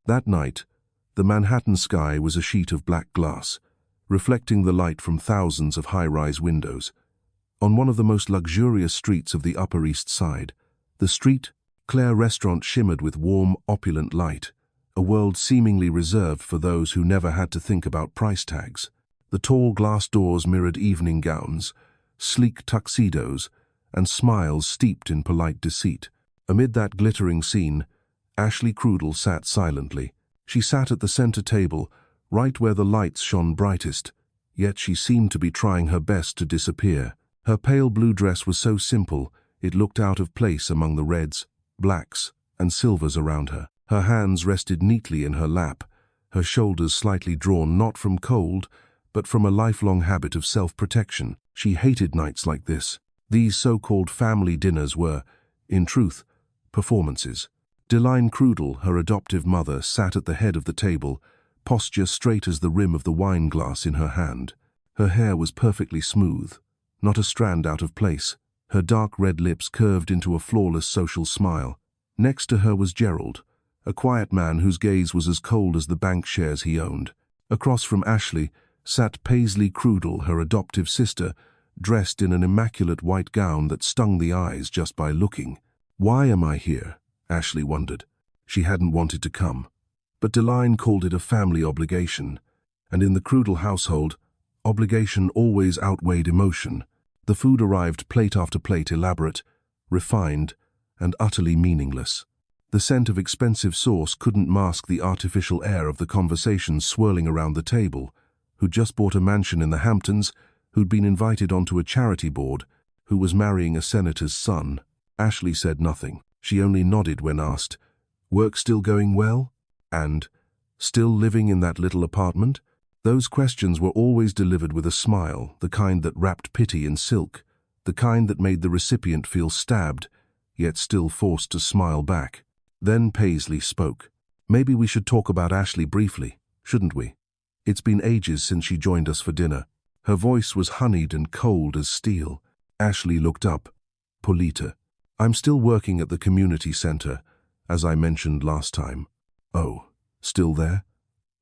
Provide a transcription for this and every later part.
That night, the Manhattan sky was a sheet of black glass, reflecting the light from thousands of high-rise windows. On one of the most luxurious streets of the Upper East Side, the Street Claire restaurant shimmered with warm, opulent light, a world seemingly reserved for those who never had to think about price tags. The tall glass doors mirrored evening gowns, sleek tuxedos, and smiles steeped in polite deceit. Amid that glittering scene, Ashley Crudel sat silently. She sat at the center table, right where the lights shone brightest, yet she seemed to be trying her best to disappear. Her pale blue dress was so simple, it looked out of place among the reds, blacks, and silvers around her. Her hands rested neatly in her lap, her shoulders slightly drawn not from cold, but from a lifelong habit of self-protection. She hated nights like this. These so-called family dinners were, in truth, performances. Deline Crudel, her adoptive mother, sat at the head of the table, posture straight as the rim of the wine glass in her hand. Her hair was perfectly smooth, not a strand out of place. Her dark red lips curved into a flawless social smile. Next to her was Gerald, a quiet man whose gaze was as cold as the bank shares he owned. Across from Ashley sat Paisley Crudel, her adoptive sister, dressed in an immaculate white gown that stung the eyes just by looking. "Why am I here?" Ashley wondered. She hadn't wanted to come. But Deline called it a family obligation, and in the Crudel household, obligation always outweighed emotion. The food arrived plate after plate, elaborate, refined, and utterly meaningless. The scent of expensive sauce couldn't mask the artificial air of the conversations swirling around the table. Who'd just bought a mansion in the Hamptons, who'd been invited onto a charity board, who was marrying a senator's son. Ashley said nothing. She only nodded when asked, "Work still going well?" And, "Still living in that little apartment?" Those questions were always delivered with a smile, the kind that wrapped pity in silk, the kind that made the recipient feel stabbed, yet still forced to smile back. Then Paisley spoke. "Maybe we should talk about Ashley briefly, shouldn't we? It's been ages since she joined us for dinner." Her voice was honeyed and cold as steel. Ashley looked up. "Polita, I'm still working at the community center, as I mentioned last time." "Oh, still there?"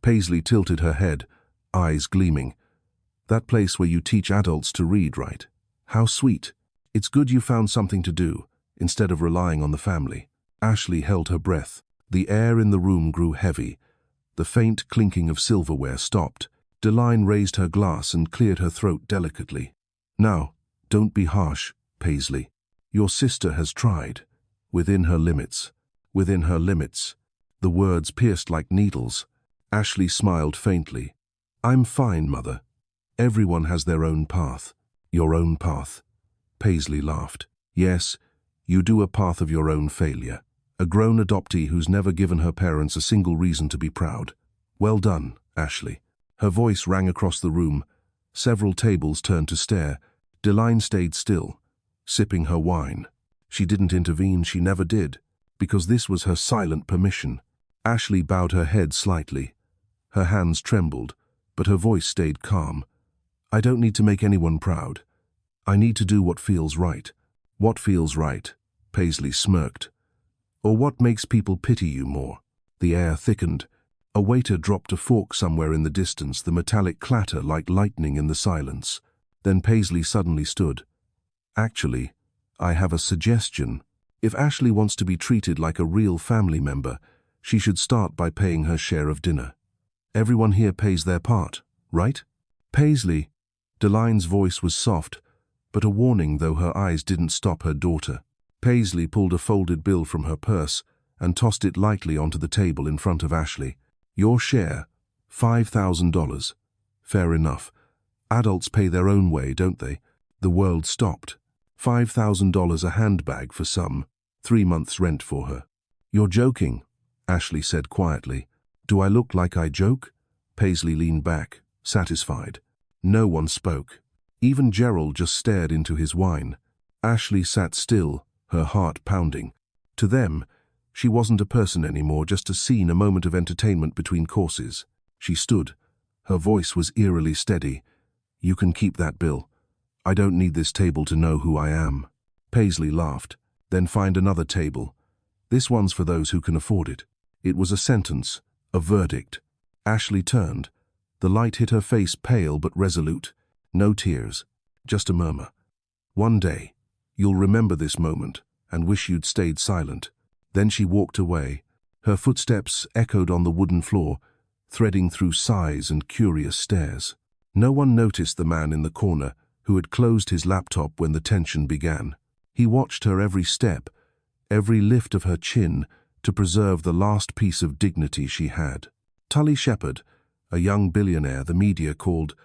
Paisley tilted her head, eyes gleaming. "That place where you teach adults to read, right? How sweet. It's good you found something to do, instead of relying on the family." Ashley held her breath. The air in the room grew heavy. The faint clinking of silverware stopped. Deline raised her glass and cleared her throat delicately. "Now, don't be harsh, Paisley. Your sister has tried. Within her limits. Within her limits." The words pierced like needles. Ashley smiled faintly. "I'm fine, Mother. Everyone has their own path." "Your own path?" Paisley laughed. "Yes, you do a path of your own failure. A grown adoptee who's never given her parents a single reason to be proud. Well done, Ashley." Her voice rang across the room. Several tables turned to stare. Deline stayed still, sipping her wine. She didn't intervene, she never did, because this was her silent permission. Ashley bowed her head slightly. Her hands trembled, but her voice stayed calm. "I don't need to make anyone proud. I need to do what feels right." "What feels right?" Paisley smirked. "Or what makes people pity you more?" The air thickened. A waiter dropped a fork somewhere in the distance, the metallic clatter like lightning in the silence. Then Paisley suddenly stood. "Actually, I have a suggestion. If Ashley wants to be treated like a real family member, she should start by paying her share of dinner. Everyone here pays their part, right?" "Paisley." Deline's voice was soft, but a warning, though her eyes didn't stop her daughter. Paisley pulled a folded bill from her purse and tossed it lightly onto the table in front of Ashley. "Your share, $5,000. Fair enough. Adults pay their own way, don't they?" The world stopped. $5,000 a handbag for some, 3 months' rent for her. "You're joking," Ashley said quietly. "Do I look like I joke?" Paisley leaned back, satisfied. No one spoke. Even Gerald just stared into his wine. Ashley sat still, her heart pounding. To them, she wasn't a person anymore, just a scene, a moment of entertainment between courses. She stood. Her voice was eerily steady. "You can keep that bill. I don't need this table to know who I am." Paisley laughed. "Then find another table. This one's for those who can afford it." It was a sentence, A verdict. Ashley turned. The light hit her face, pale but resolute. No tears, just a murmur. One day, you'll remember this moment and wish you'd stayed silent. Then she walked away. Her footsteps echoed on the wooden floor, threading through sighs and curious stares. No one noticed the man in the corner who had closed his laptop when the tension began. He watched her every step, every lift of her chin, to preserve the last piece of dignity she had. Tully Shepard, a young billionaire the media called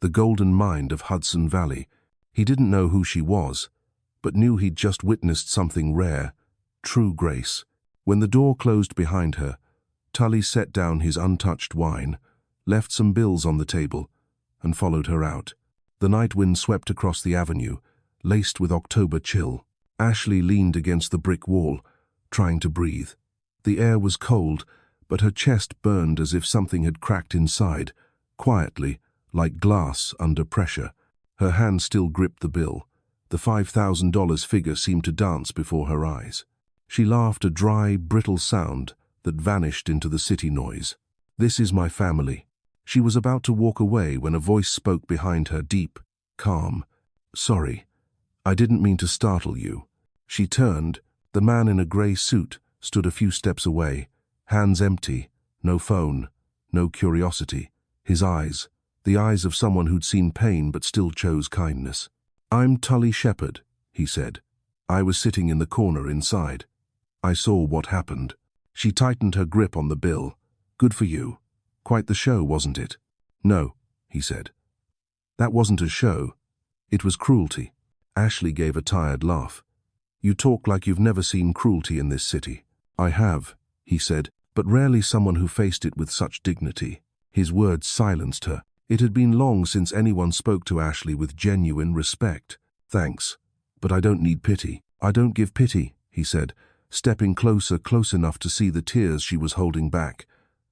the golden mind of Hudson Valley. He didn't know who she was, but knew he'd just witnessed something rare, true grace. When the door closed behind her, Tully set down his untouched wine, left some bills on the table, and followed her out. The night wind swept across the avenue, laced with October chill. Ashley leaned against the brick wall, trying to breathe. The air was cold, but her chest burned as if something had cracked inside, quietly, like glass under pressure. Her hand still gripped the bill. The $5,000 figure seemed to dance before her eyes. She laughed, a dry, brittle sound that vanished into the city noise. "This is my family." She was about to walk away when a voice spoke behind her, deep, calm. "Sorry, I didn't mean to startle you." She turned. The man in a grey suit stood a few steps away, hands empty, no phone, no curiosity. His eyes, the eyes of someone who'd seen pain but still chose kindness. "I'm Tully Shepard," he said. "I was sitting in the corner inside. I saw what happened." She tightened her grip on the bill. "Good for you. Quite the show, wasn't it?" "No," he said. "That wasn't a show. It was cruelty." Ashley gave a tired laugh. "You talk like you've never seen cruelty in this city." "I have," he said, "but rarely someone who faced it with such dignity." His words silenced her. It had been long since anyone spoke to Ashley with genuine respect. "Thanks, but I don't need pity." "I don't give pity," he said, stepping closer, close enough to see the tears she was holding back.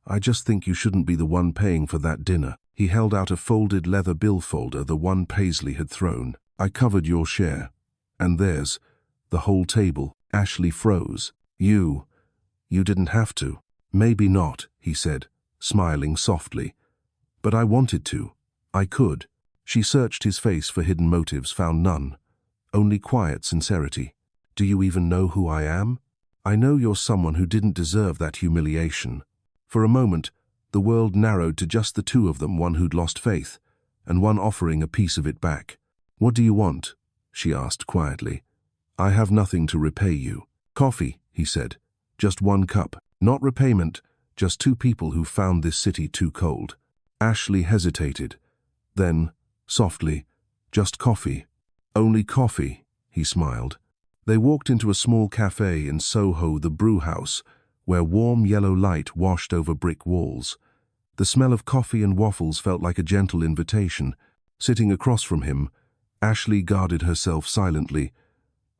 "I just think you shouldn't be the one paying for that dinner." He held out a folded leather bill folder, the one Paisley had thrown. "I covered your share. And theirs. The whole table." Ashley froze. You didn't have to." "Maybe not," he said, smiling softly. "But I wanted to. I could." She searched his face for hidden motives, found none. Only quiet sincerity. "Do you even know who I am? I know you're someone who didn't deserve that humiliation." For a moment, the world narrowed to just the two of them, one who'd lost faith, and one offering a piece of it back. "What do you want?" she asked quietly. "I have nothing to repay you." "Coffee," he said. "Just one cup. Not repayment, just two people who found this city too cold." Ashley hesitated. Then, softly, "Just coffee." "Only coffee," he smiled. They walked into a small cafe in Soho, the brew house, where warm yellow light washed over brick walls. The smell of coffee and waffles felt like a gentle invitation. Sitting across from him, Ashley guarded herself silently.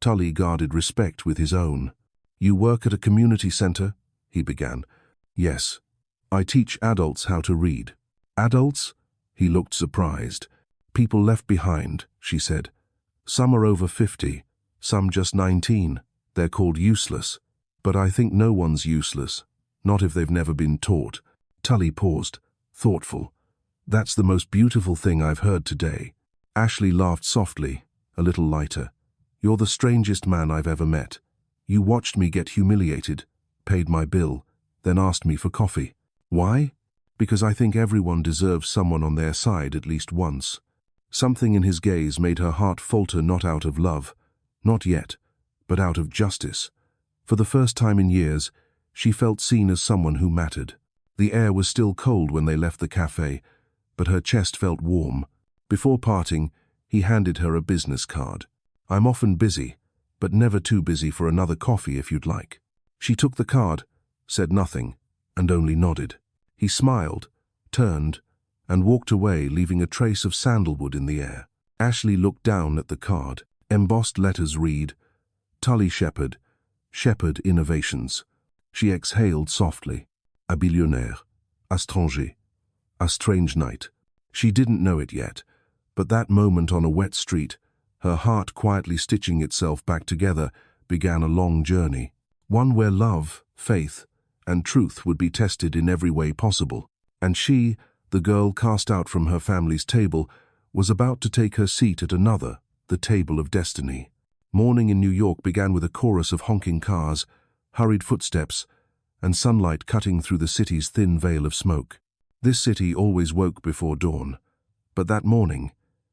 Tully guarded respect with his own. "You work at a community center?" he began. "Yes. I teach adults how to read." "Adults?" He looked surprised. "People left behind," she said. "Some are over 50, some just 19. They're called useless. But I think no one's useless, not if they've never been taught." Tully paused, thoughtful. "That's the most beautiful thing I've heard today." Ashley laughed softly, a little lighter. "You're the strangest man I've ever met. You watched me get humiliated, paid my bill, then asked me for coffee. Why? Because I think everyone deserves someone on their side at least once." Something in his gaze made her heart falter, not out of love, not yet, but out of justice. For the first time in years, she felt seen as someone who mattered. The air was still cold when they left the cafe, but her chest felt warm. Before parting, he handed her a business card. "I'm often busy, but never too busy for another coffee if you'd like." She took the card, said nothing, and only nodded. He smiled, turned, and walked away, leaving a trace of sandalwood in the air. Ashley looked down at the card. Embossed letters read, "Tully Shepard, Shepard Innovations." She exhaled softly. "A billionaire, étranger, a strange night." She didn't know it yet, but that moment on a wet street, her heart quietly stitching itself back together, began a long journey. One where love, faith, and truth would be tested in every way possible. And she, the girl cast out from her family's table, was about to take her seat at another, the table of destiny. Morning in New York began with a chorus of honking cars, hurried footsteps, and sunlight cutting through the city's thin veil of smoke. This city always woke before dawn, but that morning,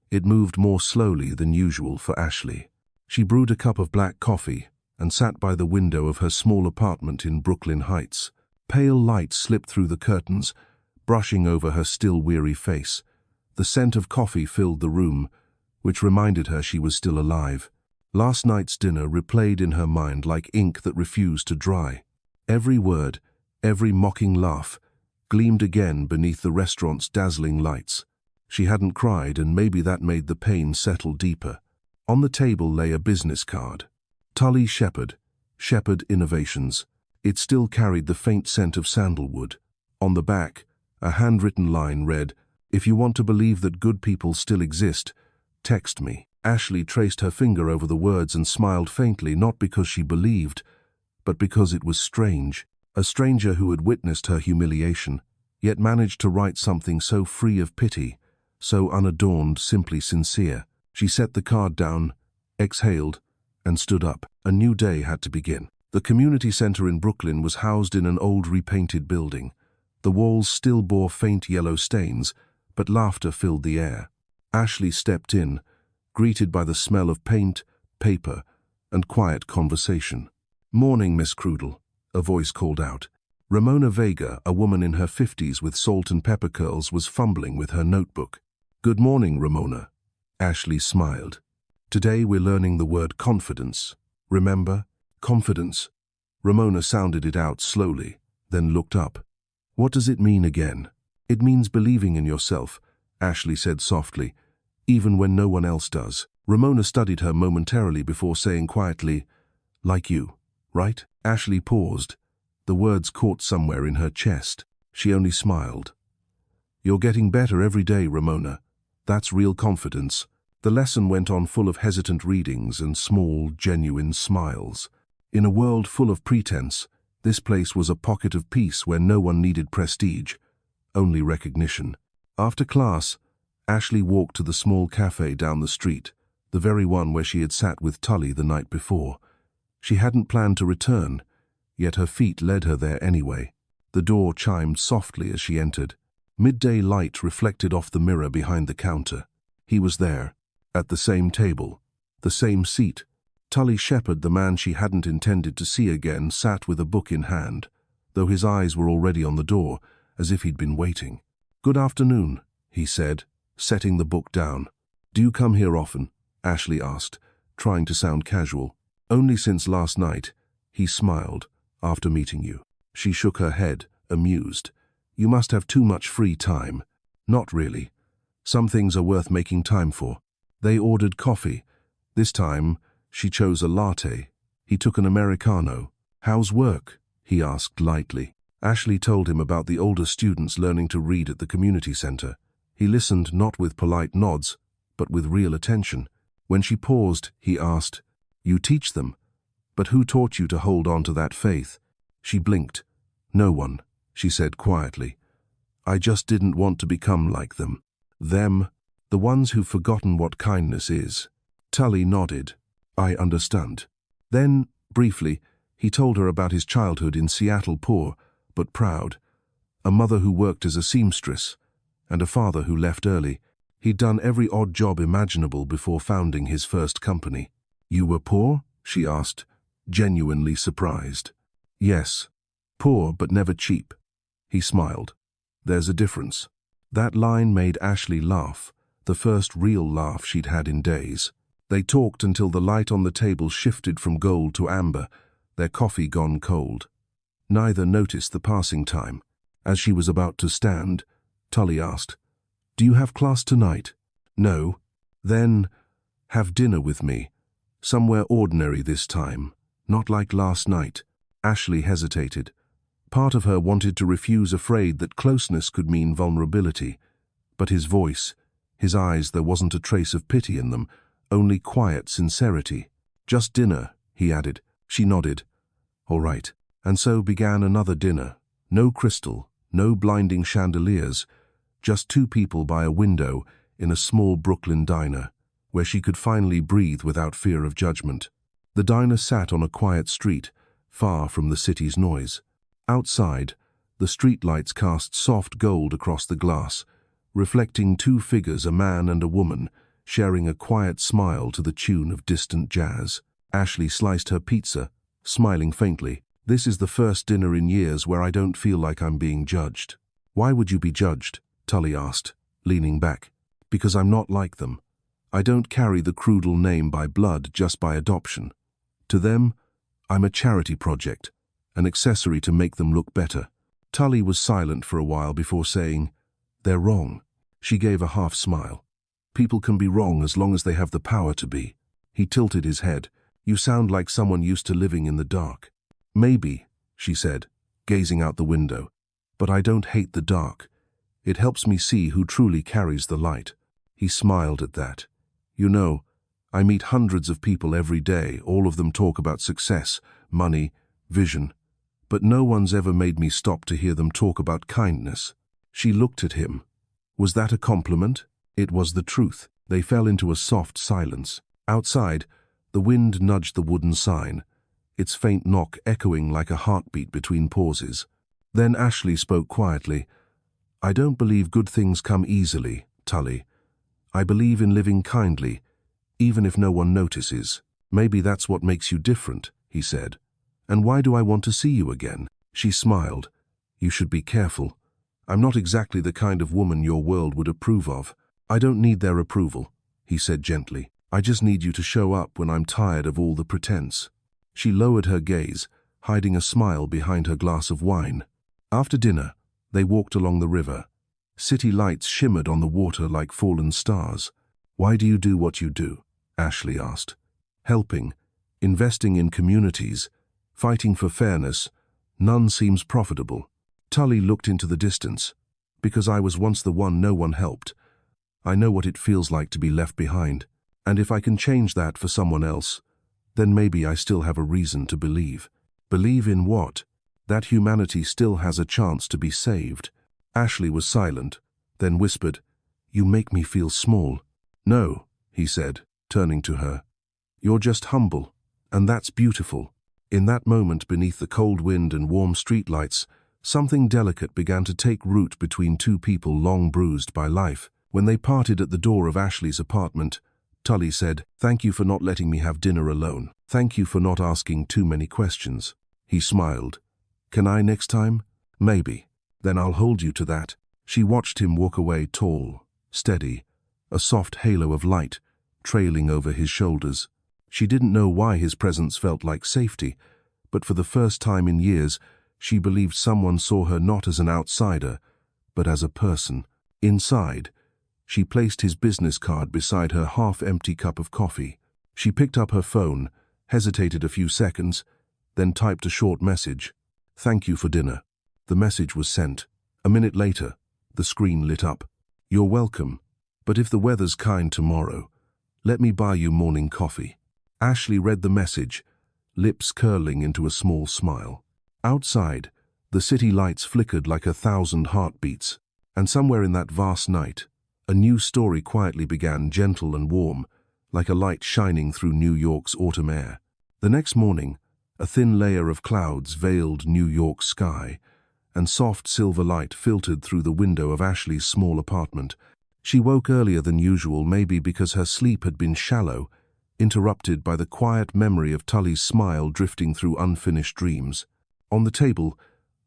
it moved more slowly than usual for Ashley. She brewed a cup of black coffee and sat by the window of her small apartment in Brooklyn Heights. Pale light slipped through the curtains, brushing over her still weary face. The scent of coffee filled the room, which reminded her she was still alive. Last night's dinner replayed in her mind like ink that refused to dry. Every word, every mocking laugh, gleamed again beneath the restaurant's dazzling lights. She hadn't cried, and maybe that made the pain settle deeper. On the table lay a business card. Tully Shepard, Shepard Innovations. It still carried the faint scent of sandalwood. On the back, a handwritten line read, "If you want to believe that good people still exist, text me." Ashley traced her finger over the words and smiled faintly, not because she believed, but because it was strange. A stranger who had witnessed her humiliation, yet managed to write something so free of pity, so unadorned, simply sincere. She set the card down, exhaled, and stood up. A new day had to begin. The community center in Brooklyn was housed in an old repainted building. The walls still bore faint yellow stains, but laughter filled the air. Ashley stepped in, greeted by the smell of paint, paper, and quiet conversation. "Morning, Miss Crudel," a voice called out. Ramona Vega, a woman in her 50s with salt and pepper curls, was fumbling with her notebook. "Good morning, Ramona." Ashley smiled. "Today we're learning the word confidence. Remember? Confidence." Ramona sounded it out slowly, then looked up. "What does it mean again?" "It means believing in yourself," Ashley said softly, "even when no one else does." Ramona studied her momentarily before saying quietly, "Like you, right?" Ashley paused. The words caught somewhere in her chest. She only smiled. "You're getting better every day, Ramona. That's real confidence." The lesson went on, full of hesitant readings and small, genuine smiles. In a world full of pretense, this place was a pocket of peace where no one needed prestige, only recognition. After class, Ashley walked to the small cafe down the street, the very one where she had sat with Tully the night before. She hadn't planned to return, yet her feet led her there anyway. The door chimed softly as she entered. Midday light reflected off the mirror behind the counter. He was there, at the same table, the same seat. Tully Shepard, the man she hadn't intended to see again, sat with a book in hand, though his eyes were already on the door, as if he'd been waiting. "Good afternoon," he said, setting the book down. "Do you come here often?" Ashley asked, trying to sound casual. "Only since last night," he smiled, "after meeting you." She shook her head, amused. "You must have too much free time." "Not really. Some things are worth making time for." They ordered coffee. This time, she chose a latte. He took an Americano. "How's work?" he asked lightly. Ashley told him about the older students learning to read at the community center. He listened, not with polite nods, but with real attention. When she paused, he asked, "You teach them? But who taught you to hold on to that faith?" She blinked. "No one," she said quietly. "I just didn't want to become like them." "Them? The ones who've forgotten what kindness is." Tully nodded. "I understand." Then, briefly, he told her about his childhood in Seattle, poor but proud. A mother who worked as a seamstress, and a father who left early. He'd done every odd job imaginable before founding his first company. "You were poor?" she asked, genuinely surprised. "Yes. Poor but never cheap." He smiled. "There's a difference." That line made Ashley laugh, the first real laugh she'd had in days. They talked until the light on the table shifted from gold to amber, their coffee gone cold. Neither noticed the passing time. As she was about to stand, Tully asked, "Do you have class tonight?" "No." "Then, have dinner with me. Somewhere ordinary this time, not like last night." Ashley hesitated. Part of her wanted to refuse, afraid that closeness could mean vulnerability. But his voice, his eyes, there wasn't a trace of pity in them, only quiet sincerity. "Just dinner," he added. She nodded. "All right." And so began another dinner. No crystal, no blinding chandeliers, just two people by a window in a small Brooklyn diner, where she could finally breathe without fear of judgment. The diner sat on a quiet street, far from the city's noise. Outside, the streetlights cast soft gold across the glass, reflecting two figures, a man and a woman, sharing a quiet smile to the tune of distant jazz. Ashley sliced her pizza, smiling faintly. "This is the first dinner in years where I don't feel like I'm being judged." "Why would you be judged?" Tully asked, leaning back. "Because I'm not like them. I don't carry the Crudel name by blood, just by adoption. To them, I'm a charity project, an accessory to make them look better." Tully was silent for a while before saying, "They're wrong." She gave a half smile. "People can be wrong as long as they have the power to be." He tilted his head. "You sound like someone used to living in the dark." "Maybe," she said, gazing out the window. "But I don't hate the dark. It helps me see who truly carries the light." He smiled at that. "You know, I meet hundreds of people every day. All of them talk about success, money, vision. But no one's ever made me stop to hear them talk about kindness." She looked at him. Was that a compliment? It was the truth. They fell into a soft silence. Outside, the wind nudged the wooden sign, its faint knock echoing like a heartbeat between pauses. Then Ashley spoke quietly. "I don't believe good things come easily, Tully. I believe in living kindly, even if no one notices." "Maybe that's what makes you different," he said. "And why do I want to see you again?" She smiled. "You should be careful. I'm not exactly the kind of woman your world would approve of." "I don't need their approval," he said gently. "I just need you to show up when I'm tired of all the pretense." She lowered her gaze, hiding a smile behind her glass of wine. After dinner, they walked along the river. City lights shimmered on the water like fallen stars. "Why do you do what you do?" Ashley asked. "Helping, investing in communities, fighting for fairness, none seems profitable." Tully looked into the distance. "Because I was once the one no one helped. I know what it feels like to be left behind. And if I can change that for someone else, then maybe I still have a reason to believe." "Believe in what?" "That humanity still has a chance to be saved." Ashley was silent, then whispered, "You make me feel small." "No," he said, turning to her. "You're just humble, and that's beautiful." In that moment, beneath the cold wind and warm streetlights, something delicate began to take root between two people long bruised by life. When they parted at the door of Ashley's apartment, Tully said, "Thank you for not letting me have dinner alone. Thank you for not asking too many questions." He smiled. "Can I next time?" "Maybe. Then I'll hold you to that." She watched him walk away, tall, steady, a soft halo of light trailing over his shoulders. She didn't know why his presence felt like safety, but for the first time in years, she believed someone saw her not as an outsider, but as a person. Inside, she placed his business card beside her half-empty cup of coffee. She picked up her phone, hesitated a few seconds, then typed a short message. "Thank you for dinner." The message was sent. A minute later, the screen lit up. "You're welcome, but if the weather's kind tomorrow, let me buy you morning coffee." Ashley read the message, lips curling into a small smile. Outside, the city lights flickered like 1,000 heartbeats, and somewhere in that vast night, a new story quietly began, gentle and warm, like a light shining through New York's autumn air. The next morning, a thin layer of clouds veiled New York's sky, and soft silver light filtered through the window of Ashley's small apartment. She woke earlier than usual, maybe because her sleep had been shallow, interrupted by the quiet memory of Tully's smile drifting through unfinished dreams. On the table,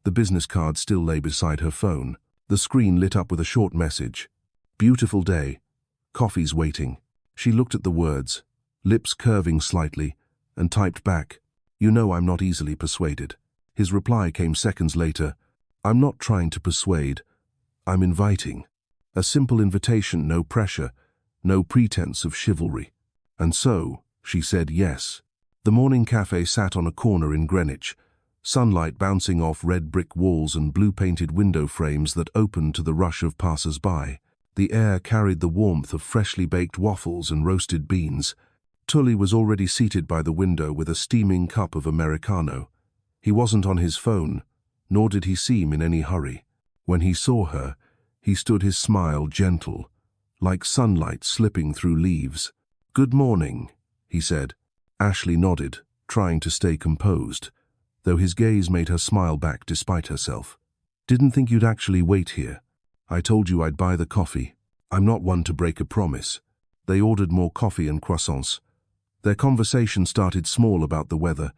the business card still lay beside her phone. The screen lit up with a short message. "Beautiful day. Coffee's waiting." She looked at the words, lips curving slightly, and typed back, "You know I'm not easily persuaded." His reply came seconds later. "I'm not trying to persuade. I'm inviting." A simple invitation, no pressure, no pretense of chivalry. And so, she said yes. The morning cafe sat on a corner in Greenwich, sunlight bouncing off red brick walls and blue-painted window frames that opened to the rush of passers-by. The air carried the warmth of freshly baked waffles and roasted beans. Tully was already seated by the window with a steaming cup of Americano. He wasn't on his phone, nor did he seem in any hurry. When he saw her, he stood, his smile gentle, like sunlight slipping through leaves. "Good morning," he said. Ashley nodded, trying to stay composed, though his gaze made her smile back despite herself. "Didn't think you'd actually wait here. I told you I'd buy the coffee. I'm not one to break a promise." They ordered more coffee and croissants. Their conversation started small about the weather,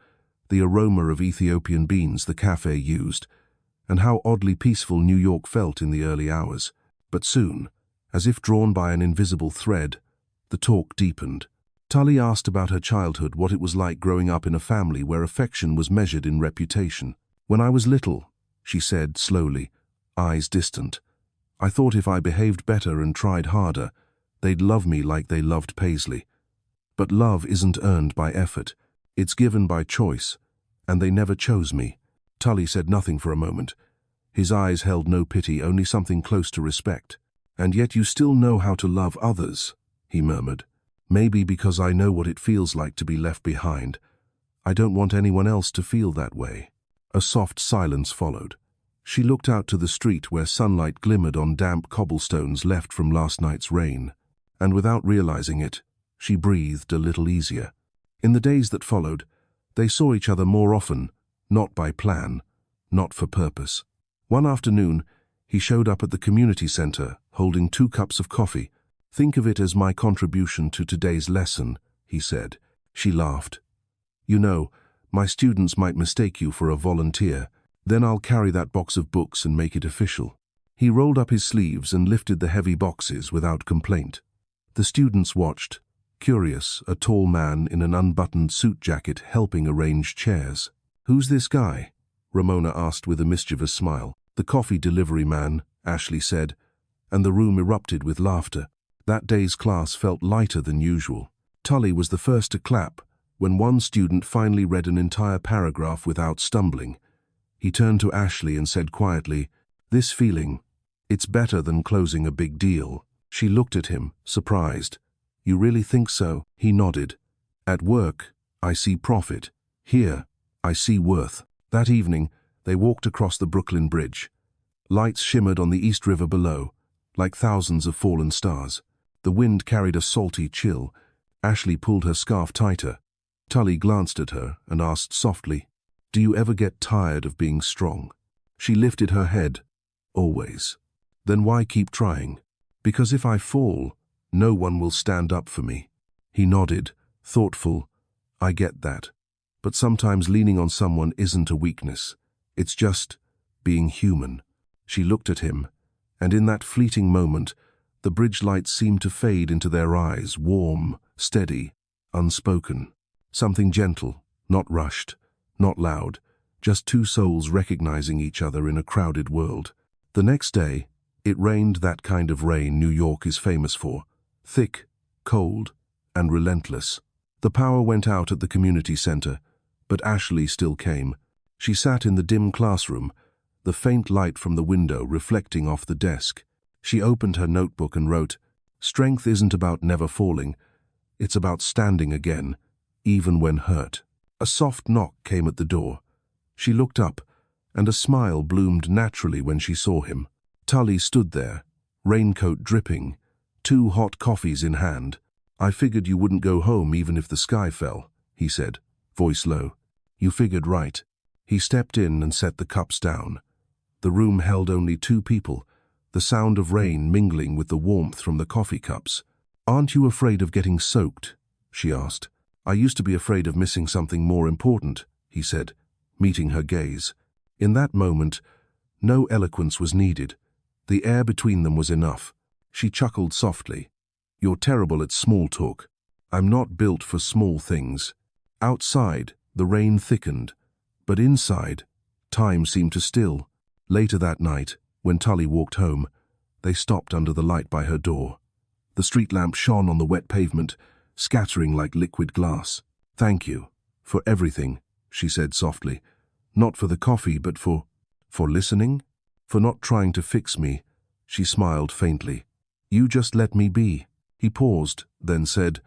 the aroma of Ethiopian beans the cafe used, and how oddly peaceful New York felt in the early hours. But soon, as if drawn by an invisible thread, the talk deepened. Tully asked about her childhood, what it was like growing up in a family where affection was measured in reputation. "When I was little," she said slowly, eyes distant, "I thought if I behaved better and tried harder, they'd love me like they loved Paisley. But love isn't earned by effort. It's given by choice, and they never chose me." Tully said nothing for a moment. His eyes held no pity, only something close to respect. "And yet you still know how to love others," he murmured. "Maybe because I know what it feels like to be left behind. I don't want anyone else to feel that way." A soft silence followed. She looked out to the street where sunlight glimmered on damp cobblestones left from last night's rain, and without realizing it, she breathed a little easier. In the days that followed, they saw each other more often, not by plan, not for purpose. One afternoon, he showed up at the community center, holding 2 cups of coffee. "Think of it as my contribution to today's lesson," he said. She laughed. "You know, my students might mistake you for a volunteer. Then I'll carry that box of books and make it official." He rolled up his sleeves and lifted the heavy boxes without complaint. The students watched, curious, a tall man in an unbuttoned suit jacket helping arrange chairs. "Who's this guy?" Ramona asked with a mischievous smile. "The coffee delivery man," Ashley said, and the room erupted with laughter. That day's class felt lighter than usual. Tully was the first to clap when one student finally read an entire paragraph without stumbling. He turned to Ashley and said quietly, "This feeling, it's better than closing a big deal." She looked at him, surprised. "You really think so?" He nodded. "At work, I see profit. Here, I see worth." That evening, they walked across the Brooklyn Bridge. Lights shimmered on the East River below, like thousands of fallen stars. The wind carried a salty chill. Ashley pulled her scarf tighter. Tully glanced at her and asked softly, "Do you ever get tired of being strong?" She lifted her head. "Always." "Then why keep trying?" "Because if I fall, no one will stand up for me." He nodded, thoughtful. "I get that. But sometimes leaning on someone isn't a weakness. It's just being human." She looked at him, and in that fleeting moment, the bridge lights seemed to fade into their eyes, warm, steady, unspoken. Something gentle, not rushed, not loud, just 2 souls recognizing each other in a crowded world. The next day, it rained, that kind of rain New York is famous for, thick, cold, and relentless. The power went out at the community center, but Ashley still came. She sat in the dim classroom, the faint light from the window reflecting off the desk. She opened her notebook and wrote, "Strength isn't about never falling. It's about standing again, even when hurt." A soft knock came at the door. She looked up, and a smile bloomed naturally when she saw him. Tully stood there, raincoat dripping, 2 hot coffees in hand. "I figured you wouldn't go home even if the sky fell," he said, voice low. "You figured right." He stepped in and set the cups down. The room held only 2 people, the sound of rain mingling with the warmth from the coffee cups. "Aren't you afraid of getting soaked?" she asked. "I used to be afraid of missing something more important," he said, meeting her gaze. In that moment, no eloquence was needed. The air between them was enough. She chuckled softly. "You're terrible at small talk. I'm not built for small things." Outside, the rain thickened, but inside, time seemed to still. Later that night, when Tully walked home, they stopped under the light by her door. The street lamp shone on the wet pavement, scattering like liquid glass. "Thank you for everything," she said softly. "Not for the coffee, but for listening, for not trying to fix me." She smiled faintly. "You just let me be." He paused, then said,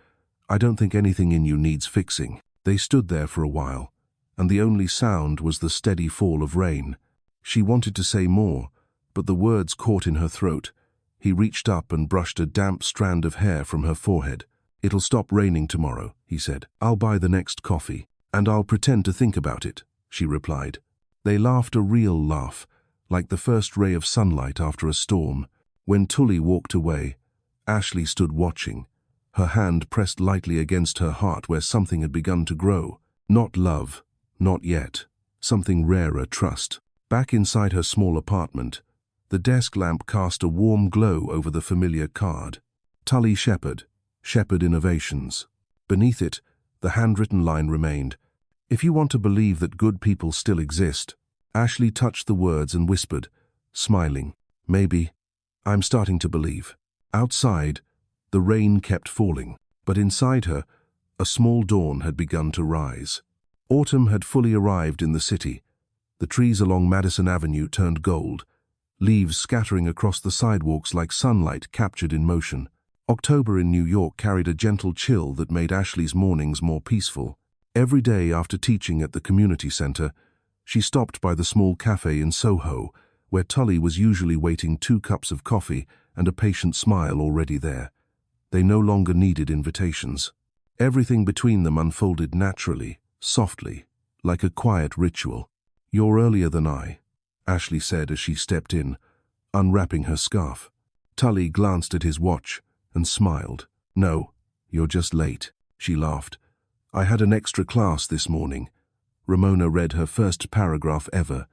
"I don't think anything in you needs fixing." They stood there for a while, and the only sound was the steady fall of rain. She wanted to say more, but the words caught in her throat. He reached up and brushed a damp strand of hair from her forehead. "It'll stop raining tomorrow," he said. "I'll buy the next coffee, and I'll pretend to think about it," she replied. They laughed a real laugh, like the first ray of sunlight after a storm. When Tully walked away, Ashley stood watching, her hand pressed lightly against her heart where something had begun to grow. Not love, not yet. Something rarer, trust. Back inside her small apartment, the desk lamp cast a warm glow over the familiar card. Tully Shepherd, Shepherd Innovations. Beneath it, the handwritten line remained, "If you want to believe that good people still exist." Ashley touched the words and whispered, smiling, "Maybe. I'm starting to believe." Outside, the rain kept falling, but inside her, a small dawn had begun to rise. Autumn had fully arrived in the city. The trees along Madison Avenue turned gold, leaves scattering across the sidewalks like sunlight captured in motion. October in New York carried a gentle chill that made Ashley's mornings more peaceful. Every day after teaching at the community center, she stopped by the small cafe in Soho, where Tully was usually waiting 2 cups of coffee and a patient smile already there. They no longer needed invitations. Everything between them unfolded naturally, softly, like a quiet ritual. "You're earlier than I," Ashley said as she stepped in, unwrapping her scarf. Tully glanced at his watch and smiled. "No, you're just late," she laughed. "I had an extra class this morning." Ramona read her first paragraph ever.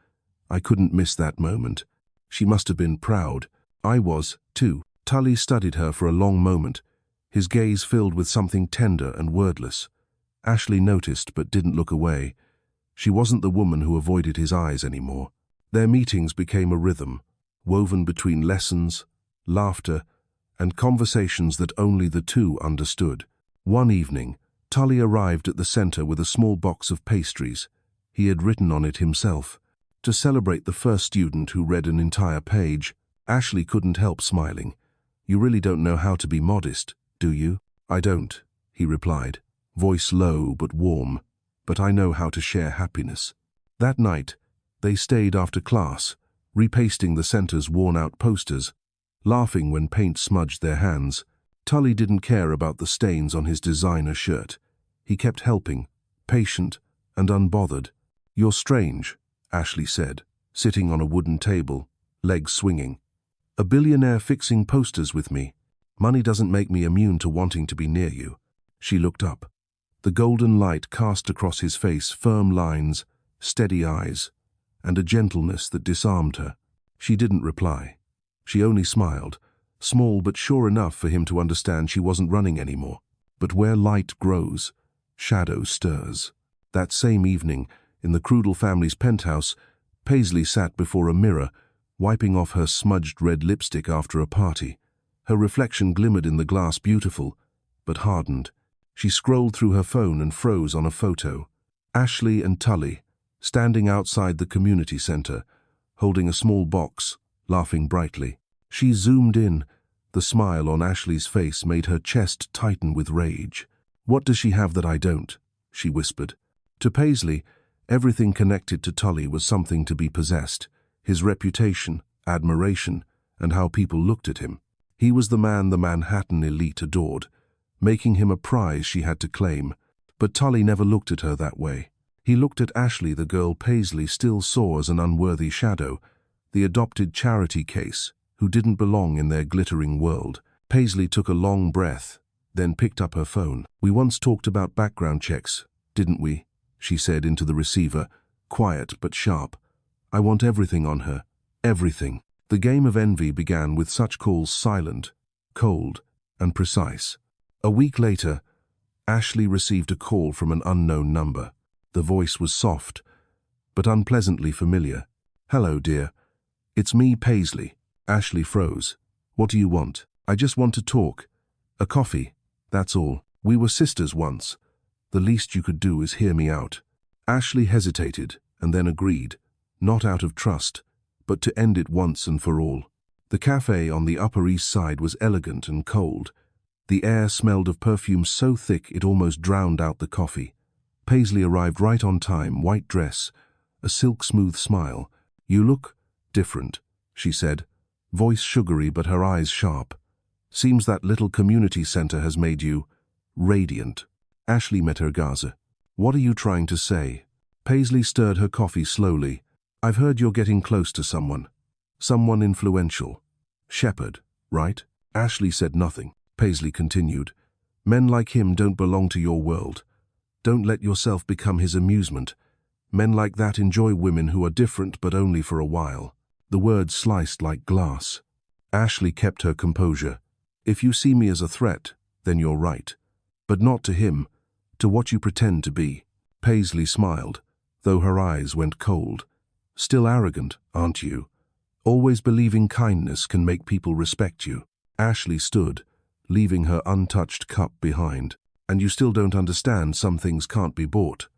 I couldn't miss that moment. She must have been proud. I was, too. Tully studied her for a long moment, his gaze filled with something tender and wordless. Ashley noticed but didn't look away. She wasn't the woman who avoided his eyes anymore. Their meetings became a rhythm, woven between lessons, laughter, and conversations that only the two understood. One evening, Tully arrived at the center with a small box of pastries. He had written on it himself. To celebrate the first student who read an entire page, Ashley couldn't help smiling. "You really don't know how to be modest, do you?" "I don't," he replied, voice low but warm, "but I know how to share happiness." That night, they stayed after class, repasting the center's worn-out posters, laughing when paint smudged their hands. Tully didn't care about the stains on his designer shirt. He kept helping, patient and unbothered. "You're strange," Ashley said, sitting on a wooden table, legs swinging. "A billionaire fixing posters with me. Money doesn't make me immune to wanting to be near you." She looked up. The golden light cast across his face firm lines, steady eyes, and a gentleness that disarmed her. She didn't reply. She only smiled, small but sure enough for him to understand she wasn't running anymore. But where light grows, shadow stirs. That same evening, in the Crudel family's penthouse, Paisley sat before a mirror, wiping off her smudged red lipstick after a party. Her reflection glimmered in the glass, beautiful, but hardened. She scrolled through her phone and froze on a photo. Ashley and Tully, standing outside the community center, holding a small box, laughing brightly. She zoomed in. The smile on Ashley's face made her chest tighten with rage. "What does she have that I don't?" she whispered. To Paisley, everything connected to Tully was something to be possessed. His reputation, admiration, and how people looked at him. He was the man the Manhattan elite adored, making him a prize she had to claim. But Tully never looked at her that way. He looked at Ashley, the girl Paisley still saw as an unworthy shadow, the adopted charity case, who didn't belong in their glittering world. Paisley took a long breath, then picked up her phone. "We once talked about background checks, didn't we?" she said into the receiver, quiet but sharp. "I want everything on her, everything." The game of envy began with such calls, silent, cold, and precise. A week later, Ashley received a call from an unknown number. The voice was soft, but unpleasantly familiar. "Hello, dear. It's me, Paisley." Ashley froze. "What do you want?" "I just want to talk. A coffee, that's all. We were sisters once. The least you could do is hear me out." Ashley hesitated and then agreed, not out of trust, but to end it once and for all. The cafe on the Upper East Side was elegant and cold. The air smelled of perfume so thick it almost drowned out the coffee. Paisley arrived right on time, white dress, a silk-smooth smile. "You look different," she said, voice sugary but her eyes sharp. "Seems that little community center has made you radiant." Ashley met her gaze. "What are you trying to say?" Paisley stirred her coffee slowly. "I've heard you're getting close to someone. Someone influential. Shepherd, right?" Ashley said nothing. Paisley continued. "Men like him don't belong to your world. Don't let yourself become his amusement. Men like that enjoy women who are different but only for a while." The words sliced like glass. Ashley kept her composure. "If you see me as a threat, then you're right. But not to him, to what you pretend to be." Paisley smiled, though her eyes went cold. "Still arrogant, aren't you? Always believing kindness can make people respect you." Ashley stood, leaving her untouched cup behind. "And you still don't understand some things can't be bought.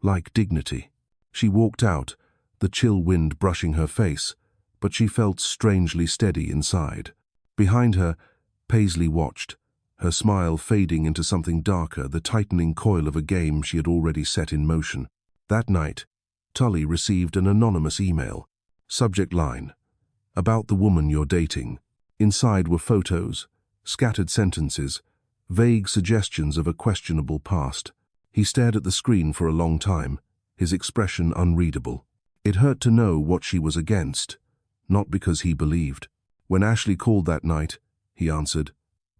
Like dignity." She walked out, the chill wind brushing her face, but she felt strangely steady inside. Behind her, Paisley watched, her smile fading into something darker, the tightening coil of a game she had already set in motion. That night, Tully received an anonymous email. Subject line: "About the woman you're dating." Inside were photos, scattered sentences, vague suggestions of a questionable past. He stared at the screen for a long time, his expression unreadable. It hurt to know what she was against, not because he believed. When Ashley called that night, he answered,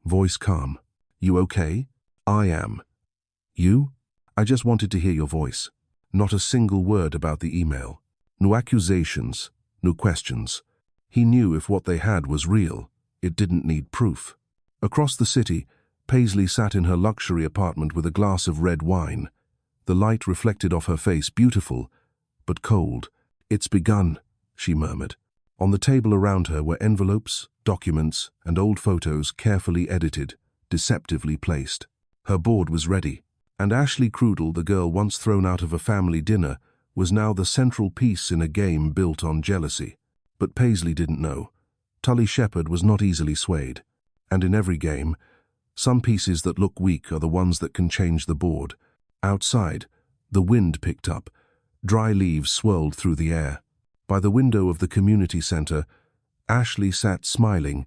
voice calm. "You okay?" "I am." "You?" "I just wanted to hear your voice." Not a single word about the email. No accusations, no questions. He knew if what they had was real, it didn't need proof. Across the city, Paisley sat in her luxury apartment with a glass of red wine. The light reflected off her face, beautiful, but cold. "It's begun," she murmured. On the table around her were envelopes, documents, and old photos carefully edited, deceptively placed. Her board was ready, and Ashley Crudel, the girl once thrown out of a family dinner, was now the central piece in a game built on jealousy. But Paisley didn't know. Tully Shepherd was not easily swayed. And in every game, some pieces that look weak are the ones that can change the board. Outside, the wind picked up. Dry leaves swirled through the air. By the window of the community center, Ashley sat smiling,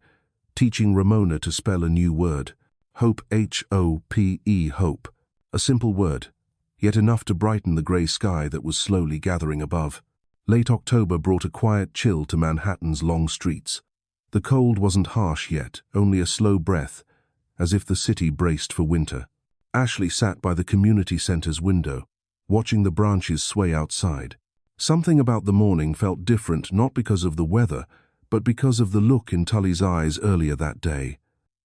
teaching Ramona to spell a new word. Hope, H-O-P-E, hope. A simple word, yet enough to brighten the gray sky that was slowly gathering above. Late October brought a quiet chill to Manhattan's long streets. The cold wasn't harsh yet, only a slow breath, as if the city braced for winter. Ashley sat by the community center's window, watching the branches sway outside. Something about the morning felt different, not because of the weather, but because of the look in Tully's eyes earlier that day.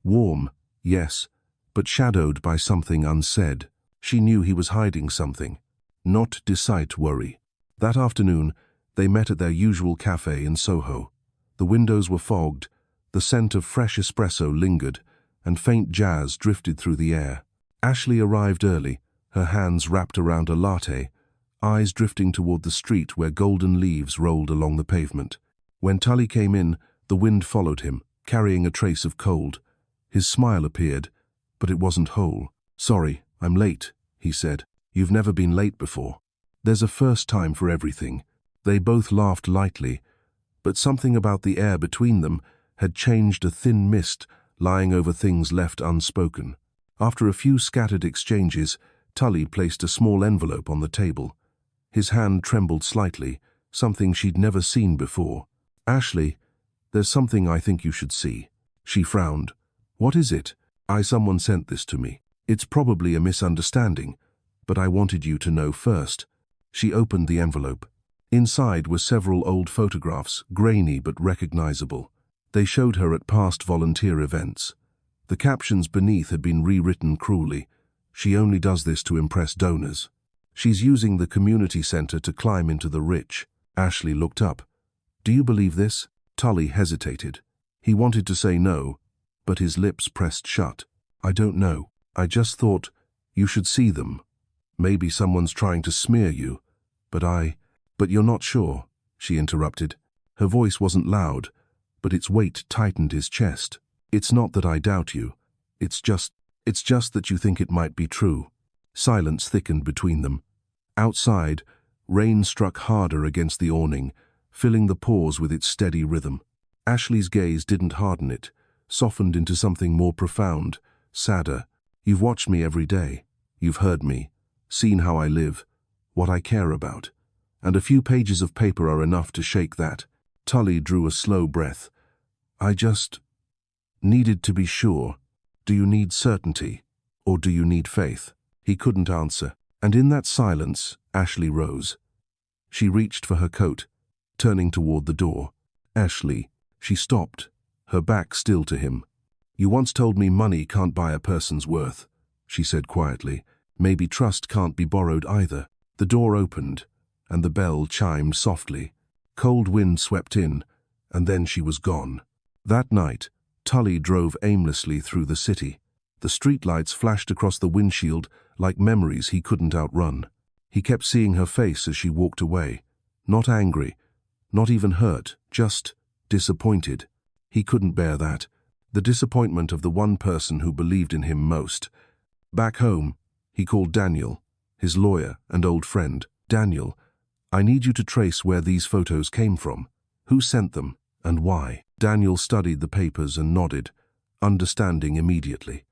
Warm, yes, but shadowed by something unsaid. She knew he was hiding something. Not decide worry. That afternoon, they met at their usual cafe in Soho. The windows were fogged, the scent of fresh espresso lingered, and faint jazz drifted through the air. Ashley arrived early, her hands wrapped around a latte, eyes drifting toward the street where golden leaves rolled along the pavement. When Tully came in, the wind followed him, carrying a trace of cold. His smile appeared, but it wasn't whole. "Sorry, I'm late," he said. "You've never been late before." "There's a first time for everything." They both laughed lightly, but something about the air between them had changed, a thin mist lying over things left unspoken. After a few scattered exchanges, Tully placed a small envelope on the table. His hand trembled slightly, something she'd never seen before. "Ashley, there's something I think you should see." She frowned. "What is it?" Someone sent this to me. It's probably a misunderstanding, but I wanted you to know first." She opened the envelope. Inside were several old photographs, grainy but recognizable. They showed her at past volunteer events. The captions beneath had been rewritten cruelly. "She only does this to impress donors. She's using the community center to climb into the rich." Ashley looked up. "Do you believe this?" Tully hesitated. He wanted to say no, but his lips pressed shut. "I don't know. I just thought you should see them. Maybe someone's trying to smear you, but you're not sure," she interrupted. Her voice wasn't loud, but its weight tightened his chest. "It's not that I doubt you. It's just that you think it might be true." Silence thickened between them. Outside, rain struck harder against the awning, filling the pause with its steady rhythm. Ashley's gaze didn't harden it, softened into something more profound, sadder. You've watched me every day. You've heard me, seen how I live, what I care about. And a few pages of paper are enough to shake that. Tully drew a slow breath. I just needed to be sure. Do you need certainty, or do you need faith? He couldn't answer, and in that silence, Ashley rose. She reached for her coat, turning toward the door. Ashley, she stopped, her back still to him. You once told me money can't buy a person's worth, she said quietly. Maybe trust can't be borrowed either. The door opened, and the bell chimed softly. Cold wind swept in, and then she was gone. That night, Tully drove aimlessly through the city. The streetlights flashed across the windshield like memories he couldn't outrun. He kept seeing her face as she walked away. Not angry, not even hurt, just disappointed. He couldn't bear that. The disappointment of the one person who believed in him most. Back home, he called Daniel, his lawyer and old friend. Daniel, I need you to trace where these photos came from. Who sent them, and why? Daniel studied the papers and nodded, understanding immediately.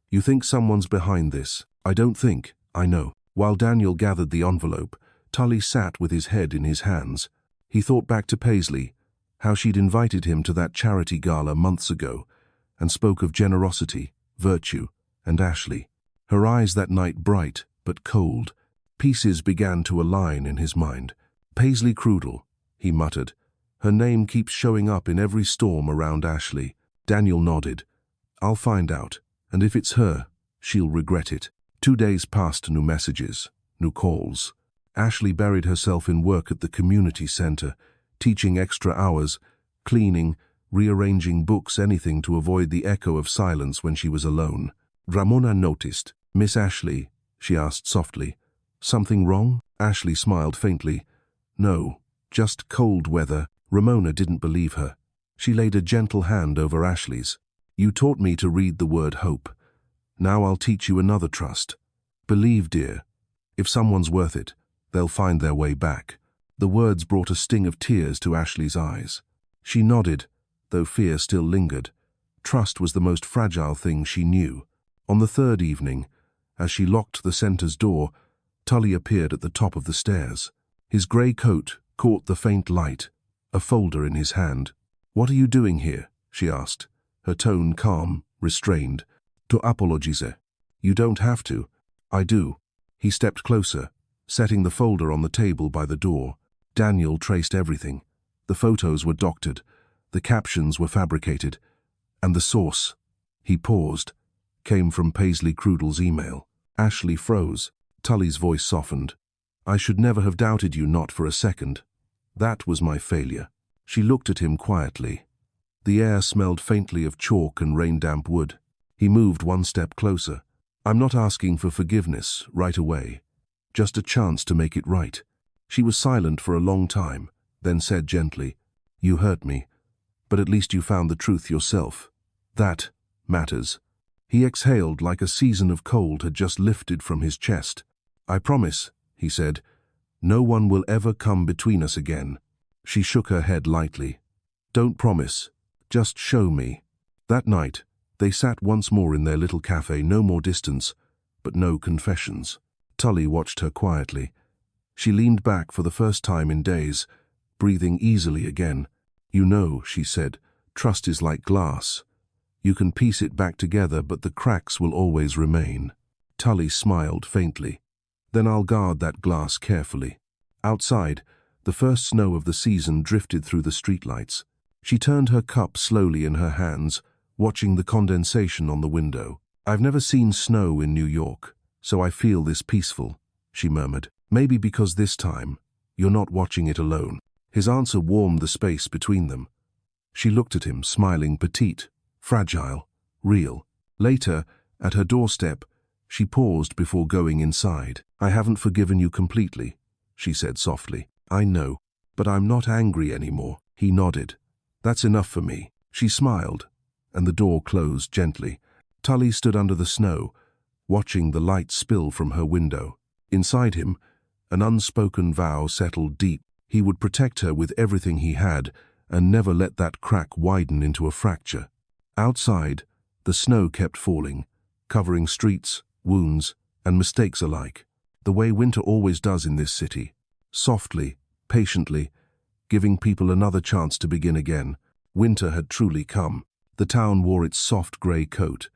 You think someone's behind this? I don't think, I know. While Daniel gathered the envelope, Tully sat with his head in his hands. He thought back to Paisley, how she'd invited him to that charity gala months ago, and spoke of generosity, virtue, and Ashley. Her eyes that night bright, but cold. Pieces began to align in his mind. Paisley Crudel, he muttered. Her name keeps showing up in every storm around Ashley. Daniel nodded. I'll find out, and if it's her, she'll regret it. 2 days passed, new messages, new calls. Ashley buried herself in work at the community center, teaching extra hours, cleaning, rearranging books, anything to avoid the echo of silence when she was alone. Ramona noticed. Miss Ashley, she asked softly. Something wrong? Ashley smiled faintly. No, just cold weather. Ramona didn't believe her. She laid a gentle hand over Ashley's. You taught me to read the word hope. Now I'll teach you another trust. Believe, dear. If someone's worth it, they'll find their way back. The words brought a sting of tears to Ashley's eyes. She nodded, though fear still lingered. Trust was the most fragile thing she knew. On the third evening, as she locked the center's door, Tully appeared at the top of the stairs. His grey coat caught the faint light, a folder in his hand. What are you doing here? She asked, her tone calm, restrained. To apologize. You don't have to. I do. He stepped closer, setting the folder on the table by the door. Daniel traced everything. The photos were doctored, the captions were fabricated, and the source, he paused, came from Paisley Crudel's email. Ashley froze. Tully's voice softened. I should never have doubted you, not for a second. That was my failure. She looked at him quietly. The air smelled faintly of chalk and rain-damp wood. He moved one step closer. I'm not asking for forgiveness right away. Just a chance to make it right. She was silent for a long time, then said gently, You hurt me, but at least you found the truth yourself. That matters. He exhaled like a season of cold had just lifted from his chest. I promise, he said, no one will ever come between us again. She shook her head lightly. Don't promise, just show me. That night, they sat once more in their little cafe, no more distance, but no confessions. Tully watched her quietly. She leaned back for the first time in days, breathing easily again. You know, she said, trust is like glass. You can piece it back together, but the cracks will always remain. Tully smiled faintly. Then I'll guard that glass carefully. Outside, the first snow of the season drifted through the streetlights. She turned her cup slowly in her hands, watching the condensation on the window. I've never seen snow in New York, so I feel this peaceful, she murmured. Maybe because this time, you're not watching it alone. His answer warmed the space between them. She looked at him, smiling, petite, fragile, real. Later, at her doorstep, she paused before going inside. I haven't forgiven you completely, she said softly. I know, but I'm not angry anymore. He nodded. That's enough for me. She smiled, and the door closed gently. Tully stood under the snow, watching the light spill from her window. Inside him, an unspoken vow settled deep. He would protect her with everything he had and never let that crack widen into a fracture. Outside, the snow kept falling, covering streets, wounds, and mistakes alike, the way winter always does in this city, softly, patiently, giving people another chance to begin again. Winter had truly come. The town wore its soft grey coat,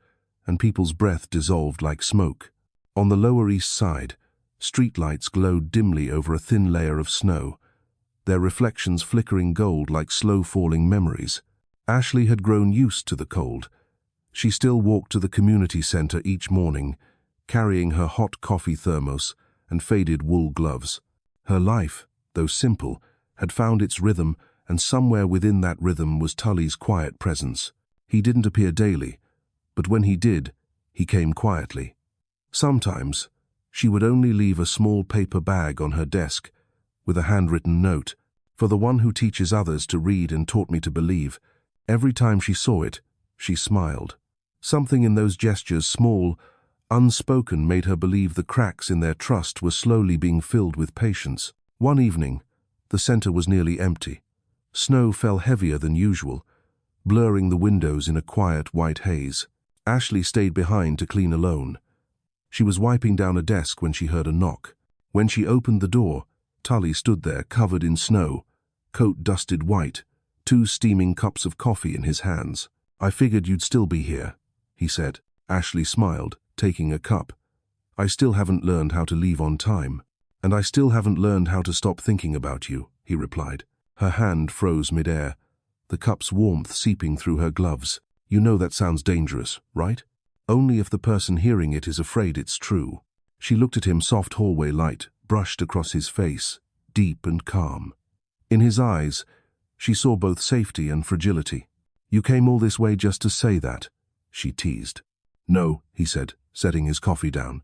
and people's breath dissolved like smoke. On the Lower East Side, streetlights glowed dimly over a thin layer of snow, their reflections flickering gold like slow-falling memories. Ashley had grown used to the cold. She still walked to the community center each morning, carrying her hot coffee thermos and faded wool gloves. Her life, though simple, had found its rhythm, and somewhere within that rhythm was Tully's quiet presence. He didn't appear daily, but when he did, he came quietly. Sometimes, she would only leave a small paper bag on her desk, with a handwritten note, "For the one who teaches others to read and taught me to believe." Every time she saw it, she smiled. Something in those gestures, small, unspoken, made her believe the cracks in their trust were slowly being filled with patience. One evening, the center was nearly empty. Snow fell heavier than usual, blurring the windows in a quiet white haze. Ashley stayed behind to clean alone. She was wiping down a desk when she heard a knock. When she opened the door, Tully stood there covered in snow, coat dusted white, 2 steaming cups of coffee in his hands. "I figured you'd still be here," he said. Ashley smiled, taking a cup. "I still haven't learned how to leave on time. And I still haven't learned how to stop thinking about you," he replied. Her hand froze midair, the cup's warmth seeping through her gloves. "You know that sounds dangerous, right? Only if the person hearing it is afraid it's true." She looked at him, soft hallway light brushed across his face, deep and calm. In his eyes, she saw both safety and fragility. "You came all this way just to say that?" she teased. "No," he said, setting his coffee down.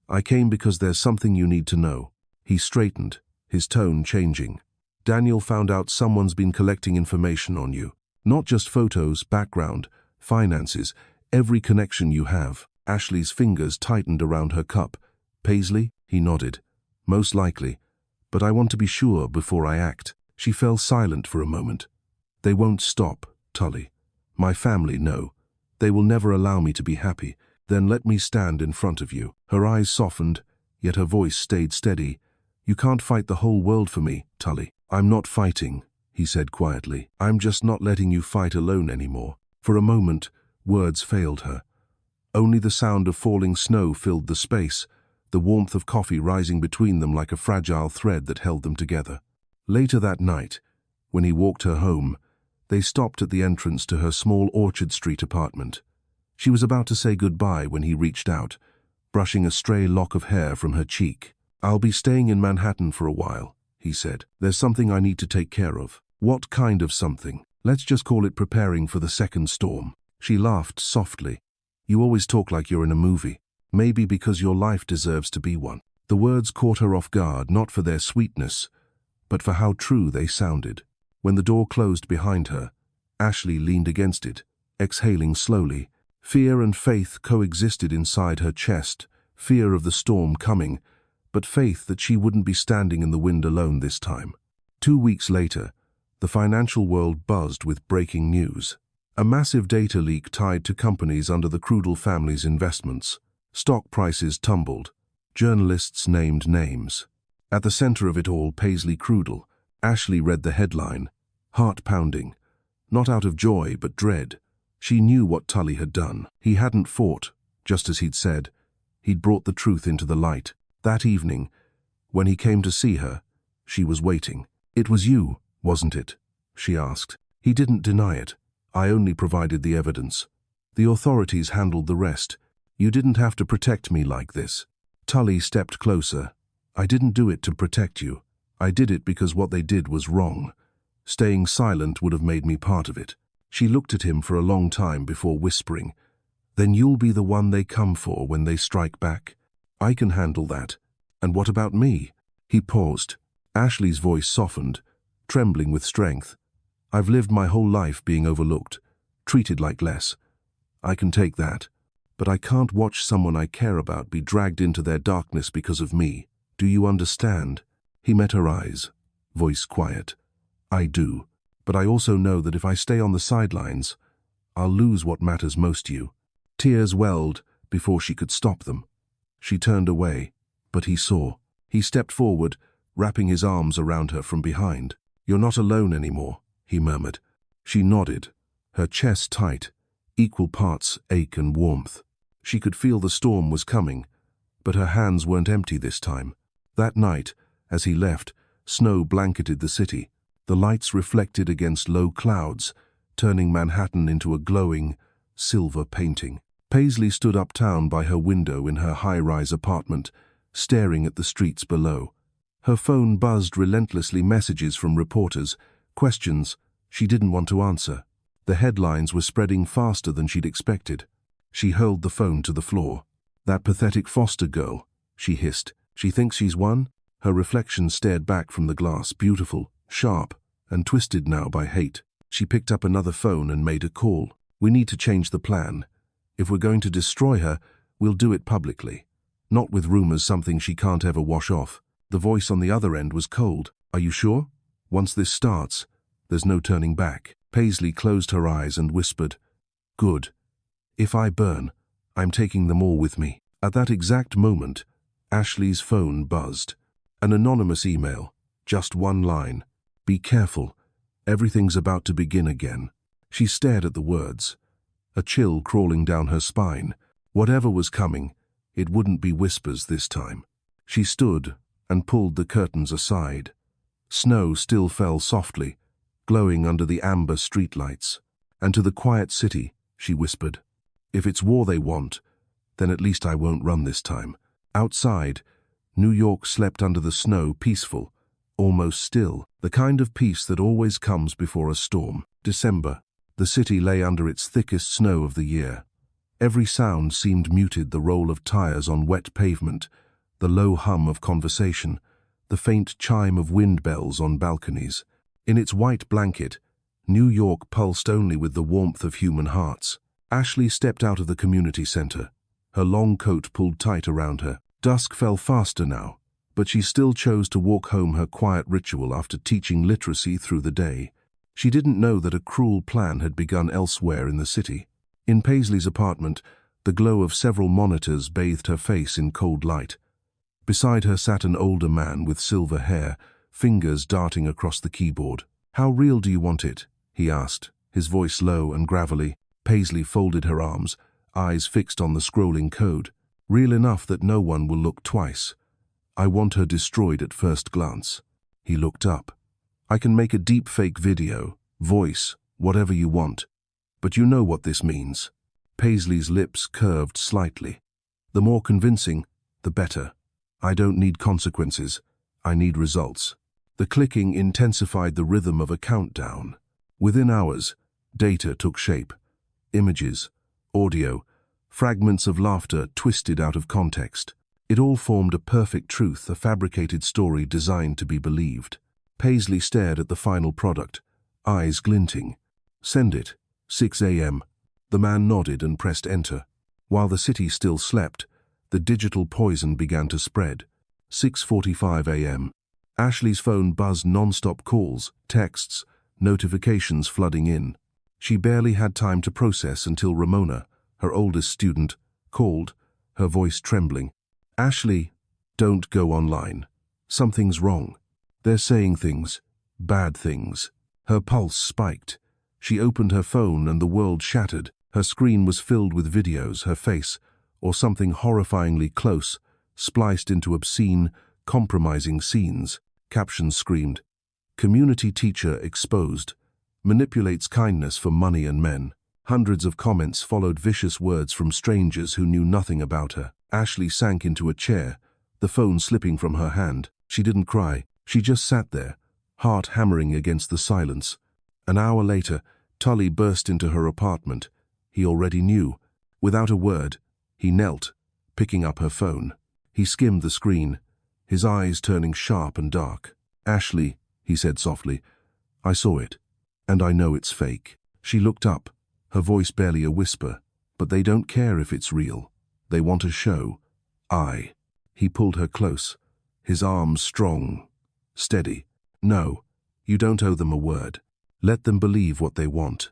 "I came because there's something you need to know." He straightened, his tone changing. "Daniel found out someone's been collecting information on you. Not just photos, background, finances, every connection you have." Ashley's fingers tightened around her cup. "Paisley?" He nodded. "Most likely, but I want to be sure before I act." She fell silent for a moment. "They won't stop, Tully. My family know. They will never allow me to be happy. Then let me stand in front of you." Her eyes softened, yet her voice stayed steady. "You can't fight the whole world for me, Tully." "I'm not fighting," he said quietly. "I'm just not letting you fight alone anymore." For a moment, words failed her. Only the sound of falling snow filled the space, the warmth of coffee rising between them like a fragile thread that held them together. Later that night, when he walked her home, they stopped at the entrance to her small Orchard Street apartment. She was about to say goodbye when he reached out, brushing a stray lock of hair from her cheek. "I'll be staying in Manhattan for a while," he said. "There's something I need to take care of." "What kind of something?" "Let's just call it preparing for the second storm." She laughed softly. "You always talk like you're in a movie. Maybe because your life deserves to be one." The words caught her off guard, not for their sweetness, but for how true they sounded. When the door closed behind her, Ashley leaned against it, exhaling slowly. Fear and faith coexisted inside her chest, fear of the storm coming, but faith that she wouldn't be standing in the wind alone this time. 2 weeks later, the financial world buzzed with breaking news. A massive data leak tied to companies under the Crudel family's investments. Stock prices tumbled. Journalists named names. At the center of it all, Paisley Crudel. Ashley read the headline, heart pounding, not out of joy but dread. She knew what Tully had done. He hadn't fought, just as he'd said. He'd brought the truth into the light. That evening, when he came to see her, she was waiting. "It was you, wasn't it?" she asked. He didn't deny it. "I only provided the evidence. The authorities handled the rest. You didn't have to protect me like this." Tully stepped closer. "I didn't do it to protect you. I did it because what they did was wrong. Staying silent would have made me part of it." She looked at him for a long time before whispering, "Then you'll be the one they come for when they strike back? I can handle that. And what about me?" He paused. Ashley's voice softened, trembling with strength. "I've lived my whole life being overlooked, treated like less. I can take that. but I can't watch someone I care about be dragged into their darkness because of me. Do you understand? He met her eyes, voice quiet. I do, but I also know that if I stay on the sidelines, I'll lose what matters most to you. Tears welled before she could stop them. She turned away, but he saw. He stepped forward, wrapping his arms around her from behind. You're not alone anymore, he murmured. She nodded, her chest tight, equal parts ache and warmth. She could feel the storm was coming, but her hands weren't empty this time. That night, as he left, snow blanketed the city. The lights reflected against low clouds, turning Manhattan into a glowing, silver painting. Paisley stood uptown by her window in her high-rise apartment, staring at the streets below. Her phone buzzed relentlessly, messages from reporters, questions she didn't want to answer. The headlines were spreading faster than she'd expected. She hurled the phone to the floor. That pathetic foster girl, she hissed. She thinks she's won? Her reflection stared back from the glass, beautiful, sharp, and twisted now by hate. She picked up another phone and made a call. We need to change the plan. If we're going to destroy her, we'll do it publicly. Not with rumors, something she can't ever wash off. The voice on the other end was cold. Are you sure? Once this starts, there's no turning back. Paisley closed her eyes and whispered, Good. If I burn, I'm taking them all with me. At that exact moment, Ashley's phone buzzed. An anonymous email. Just one line. Be careful. Everything's about to begin again. She stared at the words, a chill crawling down her spine. Whatever was coming, it wouldn't be whispers this time. She stood and pulled the curtains aside. Snow still fell softly, glowing under the amber streetlights. And to the quiet city, she whispered, If it's war they want, then at least I won't run this time. Outside, New York slept under the snow, peaceful, almost still, the kind of peace that always comes before a storm. December. The city lay under its thickest snow of the year. Every sound seemed muted, the roll of tires on wet pavement, the low hum of conversation, the faint chime of wind bells on balconies. In its white blanket, New York pulsed only with the warmth of human hearts. Ashley stepped out of the community center, her long coat pulled tight around her. Dusk fell faster now, but she still chose to walk home, her quiet ritual after teaching literacy through the day. She didn't know that a cruel plan had begun elsewhere in the city. In Paisley's apartment, the glow of several monitors bathed her face in cold light. Beside her sat an older man with silver hair, fingers darting across the keyboard. How real do you want it? He asked, his voice low and gravelly. Paisley folded her arms, eyes fixed on the scrolling code. Real enough that no one will look twice. I want her destroyed at first glance. He looked up. I can make a deep fake video, voice, whatever you want. But you know what this means. Paisley's lips curved slightly. The more convincing, the better. I don't need consequences. I need results. The clicking intensified the rhythm of a countdown. Within hours, data took shape. Images, audio, fragments of laughter twisted out of context. It all formed a perfect truth, a fabricated story designed to be believed. Paisley stared at the final product, eyes glinting. Send it. 6 a.m. The man nodded and pressed enter. While the city still slept, the digital poison began to spread. 6:45 a.m. Ashley's phone buzzed non-stop calls, texts, notifications flooding in. She barely had time to process until Ramona, her oldest student, called, her voice trembling. Ashley, don't go online. Something's wrong. They're saying things, bad things. Her pulse spiked. She opened her phone and the world shattered. Her screen was filled with videos, her face, or something horrifyingly close, spliced into obscene, compromising scenes. Captions screamed, Community teacher exposed. Manipulates kindness for money and men. Hundreds of comments followed, vicious words from strangers who knew nothing about her. Ashley sank into a chair, the phone slipping from her hand. She didn't cry. She just sat there, heart hammering against the silence. An hour later, Tully burst into her apartment. He already knew. Without a word, he knelt, picking up her phone. He skimmed the screen, his eyes turning sharp and dark. Ashley, he said softly, I saw it, and I know it's fake. She looked up, her voice barely a whisper. But they don't care if it's real. They want a show. He pulled her close, his arms strong, steady. No, you don't owe them a word. Let them believe what they want.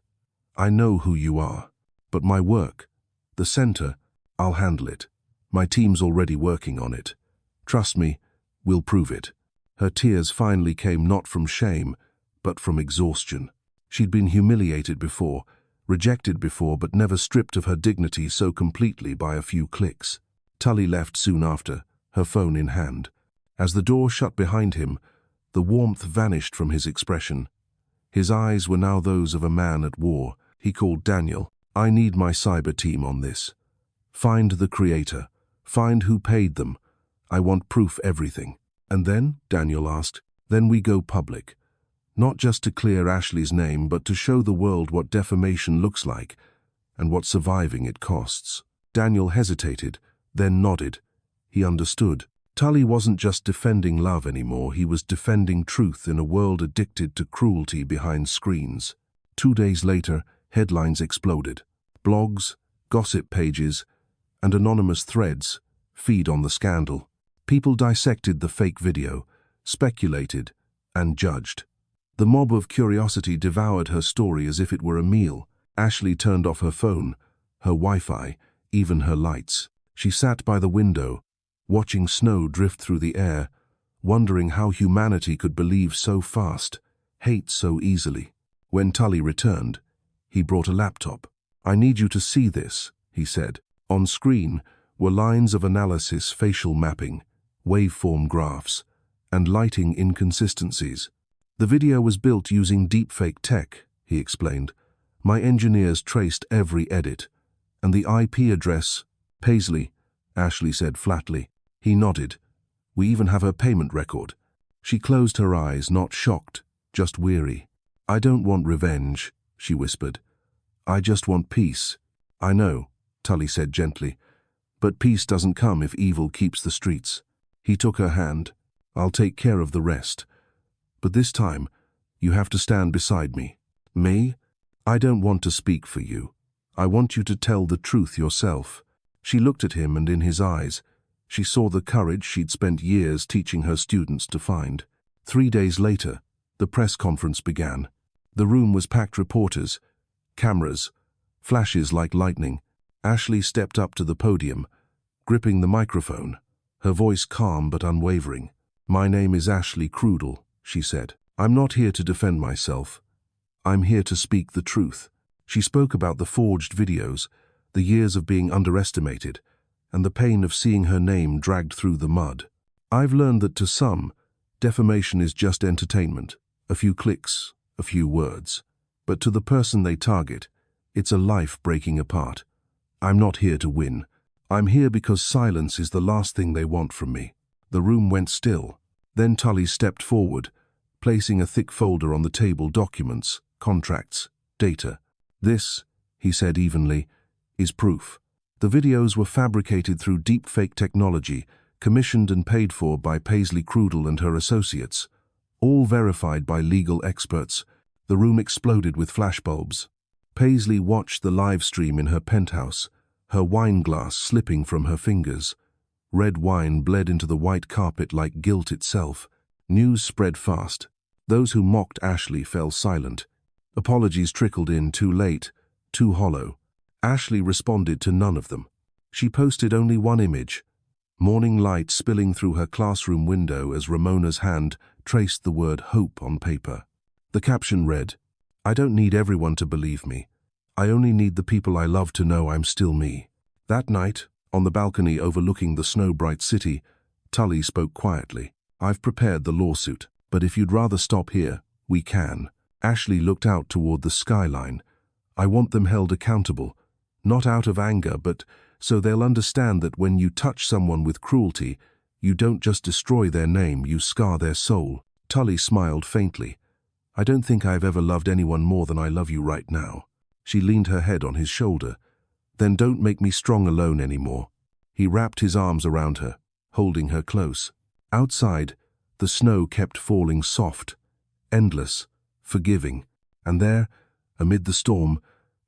I know who you are. But my work, the center, I'll handle it. My team's already working on it. Trust me, we'll prove it. Her tears finally came not from shame, but from exhaustion. She'd been humiliated before, rejected before, but never stripped of her dignity so completely by a few clicks. Tully left soon after, her phone in hand. As the door shut behind him, the warmth vanished from his expression. His eyes were now those of a man at war. He called Daniel. I need my cyber team on this. Find the creator. Find who paid them. I want proof everything. And then, Daniel asked, then we go public. Not just to clear Ashley's name, but to show the world what defamation looks like and what surviving it costs. Daniel hesitated, then nodded. He understood. Tully wasn't just defending love anymore, he was defending truth in a world addicted to cruelty behind screens. 2 days later, headlines exploded. Blogs, gossip pages, and anonymous threads feed on the scandal. People dissected the fake video, speculated, and judged. The mob of curiosity devoured her story as if it were a meal. Ashley turned off her phone, her Wi-Fi, even her lights. She sat by the window, watching snow drift through the air, wondering how humanity could believe so fast, hate so easily. When Tully returned, he brought a laptop. I need you to see this, he said. On screen were lines of analysis, facial mapping, waveform graphs, and lighting inconsistencies. The video was built using deepfake tech, he explained. My engineers traced every edit. And the IP address, Paisley, Ashley said flatly. He nodded. We even have her payment record. She closed her eyes, not shocked, just weary. I don't want revenge, she whispered. I just want peace. I know, Tully said gently. But peace doesn't come if evil keeps the streets. He took her hand. I'll take care of the rest. But this time, you have to stand beside me. Me? I don't want to speak for you. I want you to tell the truth yourself. She looked at him, and in his eyes, she saw the courage she'd spent years teaching her students to find. 3 days later, the press conference began. The room was packed reporters, cameras, flashes like lightning. Ashley stepped up to the podium, gripping the microphone, her voice calm but unwavering. My name is Ashley Crudel, she said. I'm not here to defend myself. I'm here to speak the truth. She spoke about the forged videos, the years of being underestimated, and the pain of seeing her name dragged through the mud. I've learned that to some, defamation is just entertainment, a few clicks, a few words. But to the person they target, it's a life breaking apart. I'm not here to win. I'm here because silence is the last thing they want from me. The room went still. Then Tully stepped forward, placing a thick folder on the table, documents, contracts, data. This, he said evenly, is proof. The videos were fabricated through deepfake technology, commissioned and paid for by Paisley Crudel and her associates, all verified by legal experts. The room exploded with flashbulbs. Paisley watched the live stream in her penthouse, her wine glass slipping from her fingers. Red wine bled into the white carpet like guilt itself. News spread fast. Those who mocked Ashley fell silent. Apologies trickled in too late, too hollow. Ashley responded to none of them. She posted only one image, morning light spilling through her classroom window as Ramona's hand traced the word hope on paper. The caption read, I don't need everyone to believe me. I only need the people I love to know I'm still me. That night, on the balcony overlooking the snow-bright city, Tully spoke quietly. I've prepared the lawsuit, but if you'd rather stop here, we can. Ashley looked out toward the skyline. I want them held accountable, not out of anger, but so they'll understand that when you touch someone with cruelty, you don't just destroy their name, you scar their soul. Tully smiled faintly. I don't think I've ever loved anyone more than I love you right now. She leaned her head on his shoulder. Then don't make me strong alone anymore. He wrapped his arms around her, holding her close. Outside, the snow kept falling soft, endless, forgiving, and there, amid the storm,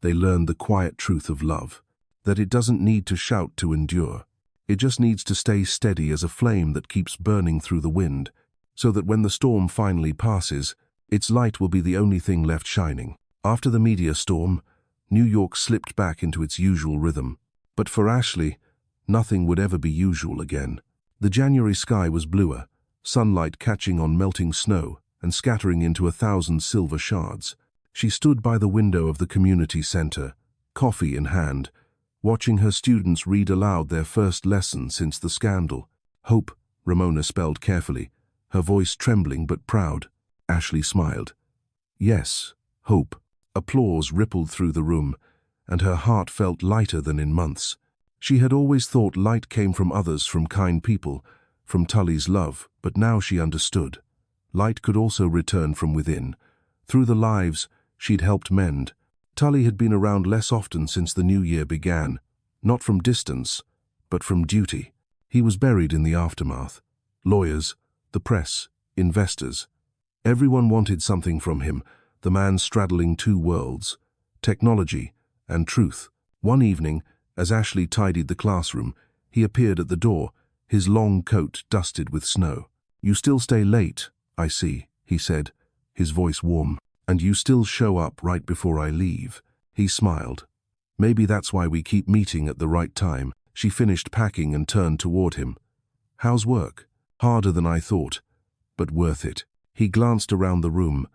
they learned the quiet truth of love. that it doesn't need to shout to endure. It just needs to stay steady as a flame that keeps burning through the wind, so that when the storm finally passes, its light will be the only thing left shining. After the media storm, New York slipped back into its usual rhythm. But for Ashley, nothing would ever be usual again. The January sky was bluer, sunlight catching on melting snow and scattering into 1,000 silver shards. She stood by the window of the community center, coffee in hand, watching her students read aloud their first lesson since the scandal. Hope, Ramona spelled carefully, her voice trembling but proud. Ashley smiled. Yes, hope. Applause rippled through the room, and her heart felt lighter than in months. She had always thought light came from others, from kind people, from Tully's love, but now she understood. Light could also return from within, through the lives she'd helped mend. Tully had been around less often since the new year began, not from distance, but from duty. He was buried in the aftermath. Lawyers, the press, investors. Everyone wanted something from him, the man straddling two worlds, technology and truth. One evening, as Ashley tidied the classroom, he appeared at the door, his long coat dusted with snow. "You still stay late, I see," he said, his voice warm. "And you still show up right before I leave." He smiled. "Maybe that's why we keep meeting at the right time." She finished packing and turned toward him. "How's work?" "Harder than I thought, but worth it." He glanced around the room,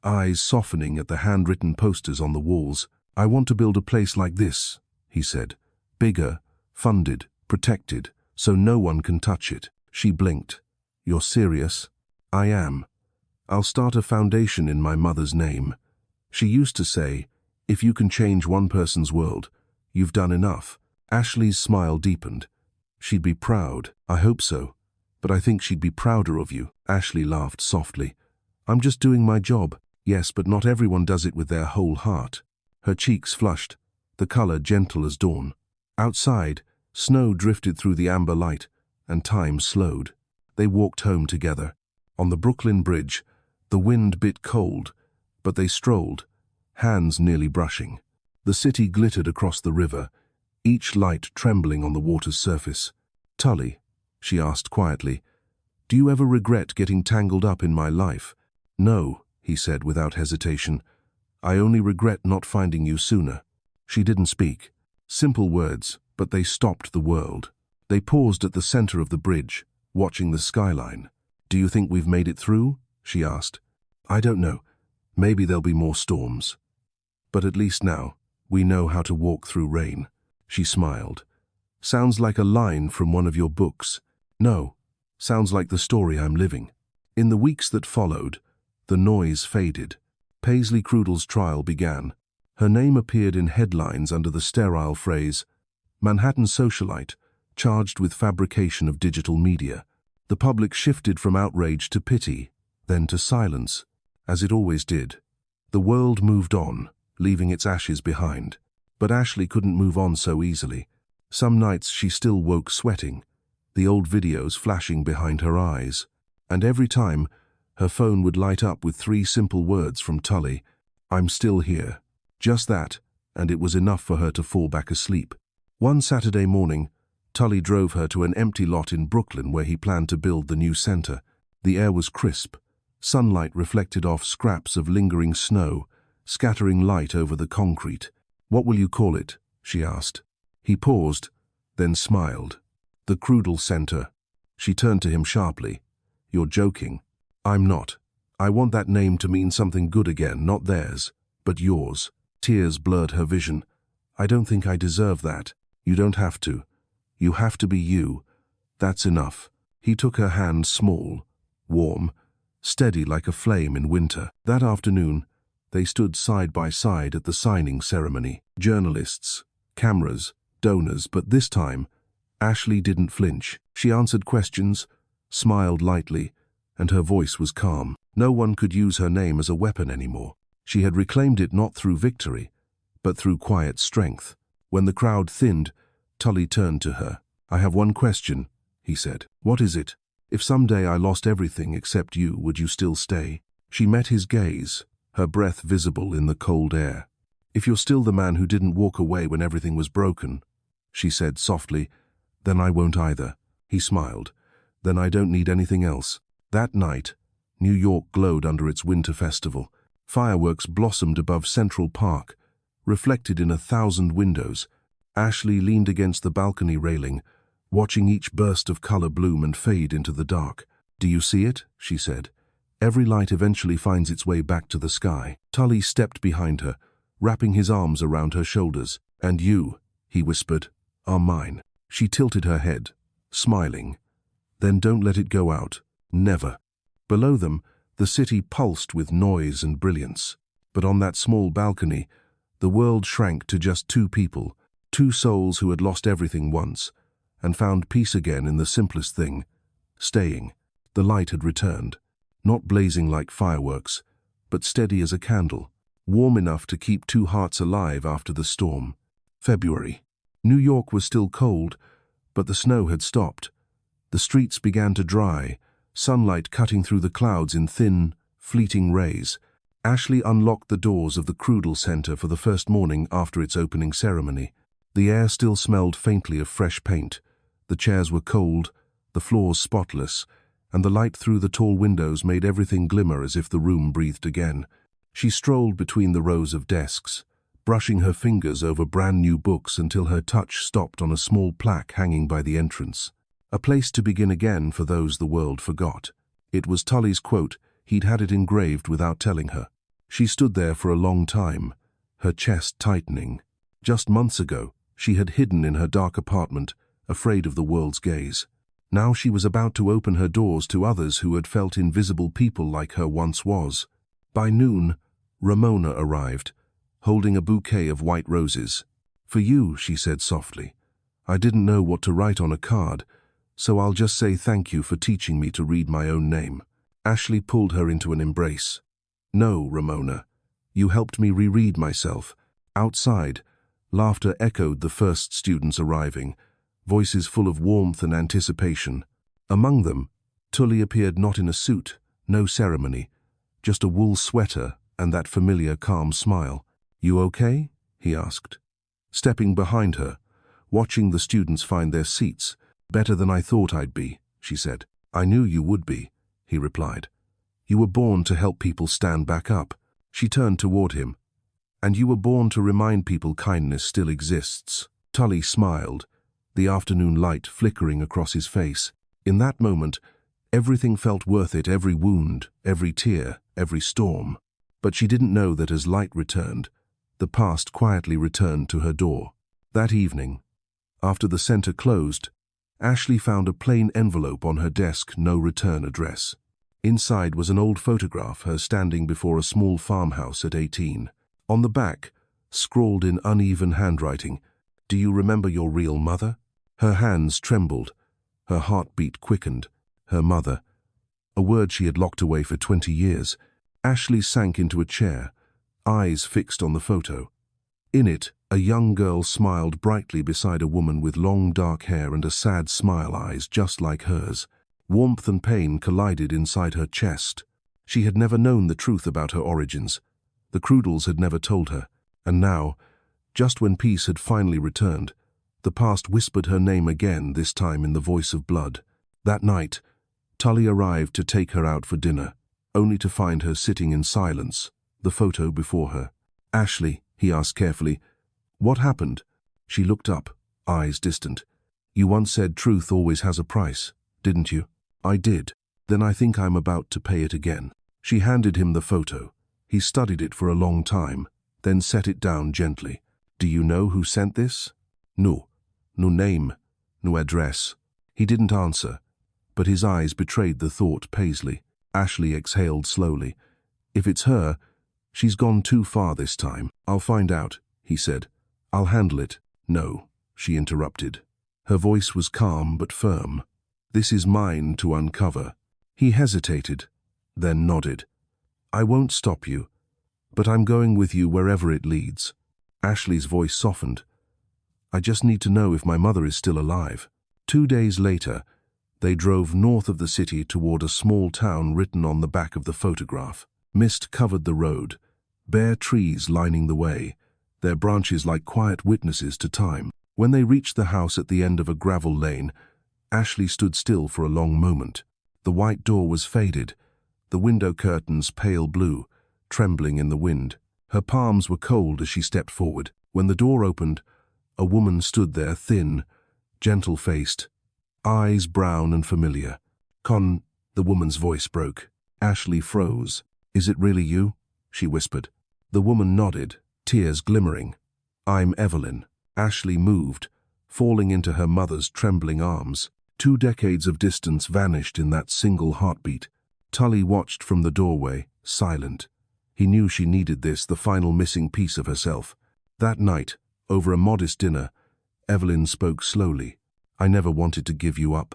eyes softening at the handwritten posters on the walls. "I want to build a place like this," he said. "Bigger, funded, protected, so no one can touch it." She blinked. "You're serious?" "I am. I'll start a foundation in my mother's name. She used to say, if you can change one person's world, you've done enough." Ashley's smile deepened. "She'd be proud." "I hope so, but I think she'd be prouder of you." Ashley laughed softly. "I'm just doing my job." "Yes, but not everyone does it with their whole heart." Her cheeks flushed, the color gentle as dawn. Outside, snow drifted through the amber light, and time slowed. They walked home together. On the Brooklyn Bridge, the wind bit cold, but they strolled, hands nearly brushing. The city glittered across the river, each light trembling on the water's surface. "Tully," she asked quietly, "do you ever regret getting tangled up in my life?" "No," he said without hesitation. "I only regret not finding you sooner." She didn't speak. Simple words, but they stopped the world. They paused at the center of the bridge, watching the skyline. "Do you think we've made it through?" she asked. "I don't know. Maybe there'll be more storms. But at least now, we know how to walk through rain." She smiled. "Sounds like a line from one of your books." "No, sounds like the story I'm living." In the weeks that followed, the noise faded. Paisley Crudel's trial began. Her name appeared in headlines under the sterile phrase, "Manhattan socialite, charged with fabrication of digital media." The public shifted from outrage to pity, then to silence, as it always did. The world moved on, leaving its ashes behind. But Ashley couldn't move on so easily. Some nights she still woke sweating, the old videos flashing behind her eyes. And every time, her phone would light up with 3 simple words from Tully, "I'm still here." Just that, and it was enough for her to fall back asleep. One Saturday morning, Tully drove her to an empty lot in Brooklyn where he planned to build the new center. The air was crisp. Sunlight reflected off scraps of lingering snow, scattering light over the concrete. "What will you call it?" she asked. He paused, then smiled. "The Crudel Center." She turned to him sharply. "You're joking." "I'm not. I want that name to mean something good again, not theirs, but yours." Tears blurred her vision. "I don't think I deserve that." "You don't have to. You have to be you. That's enough." He took her hand, small, warm, steady like a flame in winter. That afternoon, they stood side by side at the signing ceremony. Journalists, cameras, donors, but this time, Ashley didn't flinch. She answered questions, smiled lightly, and her voice was calm. No one could use her name as a weapon anymore. She had reclaimed it not through victory, but through quiet strength. When the crowd thinned, Tully turned to her. "I have one question," he said. "What is it? If someday I lost everything except you, would you still stay?" She met his gaze, her breath visible in the cold air. "If you're still the man who didn't walk away when everything was broken, she said softly. Then I won't either. He smiled. Then I don't need anything else. That night, New York glowed under its winter festival. Fireworks blossomed above Central Park, reflected in 1,000 windows. Ashley leaned against the balcony railing, watching each burst of color bloom and fade into the dark. Do you see it? She said. Every light eventually finds its way back to the sky. Tully stepped behind her, wrapping his arms around her shoulders. And you, he whispered, are mine. She tilted her head, smiling. Then don't let it go out. Never. Below them, the city pulsed with noise and brilliance. But on that small balcony, the world shrank to just two people, two souls who had lost everything once, and found peace again in the simplest thing, staying. The light had returned, not blazing like fireworks, but steady as a candle, warm enough to keep two hearts alive after the storm. February. New York was still cold, but the snow had stopped. The streets began to dry, sunlight cutting through the clouds in thin, fleeting rays. Ashley unlocked the doors of the Crudel Center for the first morning after its opening ceremony. The air still smelled faintly of fresh paint. The chairs were cold, the floors spotless, and the light through the tall windows made everything glimmer as if the room breathed again. She strolled between the rows of desks, brushing her fingers over brand-new books until her touch stopped on a small plaque hanging by the entrance. A place to begin again for those the world forgot. It was Tully's quote. He'd had it engraved without telling her. She stood there for a long time, her chest tightening. Just months ago, she had hidden in her dark apartment, afraid of the world's gaze. Now she was about to open her doors to others who had felt invisible people like her once was. By noon, Ramona arrived, holding a bouquet of white roses. For you, she said softly. I didn't know what to write on a card, so I'll just say thank you for teaching me to read my own name. Ashley pulled her into an embrace. No, Ramona. You helped me reread myself. Outside, laughter echoed the first students arriving, voices full of warmth and anticipation. Among them, Tully appeared not in a suit, no ceremony, just a wool sweater and that familiar calm smile. You okay? He asked. Stepping behind her, watching the students find their seats. Better than I thought I'd be, she said. I knew you would be, he replied. You were born to help people stand back up. She turned toward him. And you were born to remind people kindness still exists. Tully smiled, the afternoon light flickering across his face. In that moment, everything felt worth it, every wound, every tear, every storm. But she didn't know that as light returned, the past quietly returned to her door. That evening, after the center closed, Ashley found a plain envelope on her desk, no return address. Inside was an old photograph, her standing before a small farmhouse at 18. On the back, scrawled in uneven handwriting, "Do you remember your real mother?" Her hands trembled, her heartbeat quickened. Her mother, a word she had locked away for 20 years. Ashley sank into a chair, eyes fixed on the photo. In it, a young girl smiled brightly beside a woman with long dark hair and a sad smile, eyes just like hers. Warmth and pain collided inside her chest. She had never known the truth about her origins. The Crudels had never told her. And now, just when peace had finally returned, the past whispered her name again, this time in the voice of blood. That night, Tully arrived to take her out for dinner, only to find her sitting in silence, the photo before her. Ashley, he asked carefully, what happened? She looked up, eyes distant. You once said truth always has a price, didn't you? I did. Then I think I'm about to pay it again. She handed him the photo. He studied it for a long time, then set it down gently. Do you know who sent this? No. No name, no address. He didn't answer, but his eyes betrayed the thought. Paisley. Ashley exhaled slowly. If it's her, she's gone too far this time. I'll find out, he said. I'll handle it. No, she interrupted. Her voice was calm but firm. This is mine to uncover. He hesitated, then nodded. I won't stop you, but I'm going with you wherever it leads. Ashley's voice softened. I just need to know if my mother is still alive. 2 days later, they drove north of the city toward a small town written on the back of the photograph. Mist covered the road, bare trees lining the way, their branches like quiet witnesses to time. When they reached the house at the end of a gravel lane, Ashley stood still for a long moment. The white door was faded, the window curtains pale blue, trembling in the wind. Her palms were cold as she stepped forward. When the door opened, a woman stood there, thin, gentle-faced, eyes brown and familiar. "Con," the woman's voice broke. Ashley froze. "Is it really you?" she whispered. The woman nodded, tears glimmering. "I'm Evelyn." Ashley moved, falling into her mother's trembling arms. 2 decades of distance vanished in that single heartbeat. Tully watched from the doorway, silent. He knew she needed this, the final missing piece of herself. That night, over a modest dinner, Evelyn spoke slowly. "I never wanted to give you up.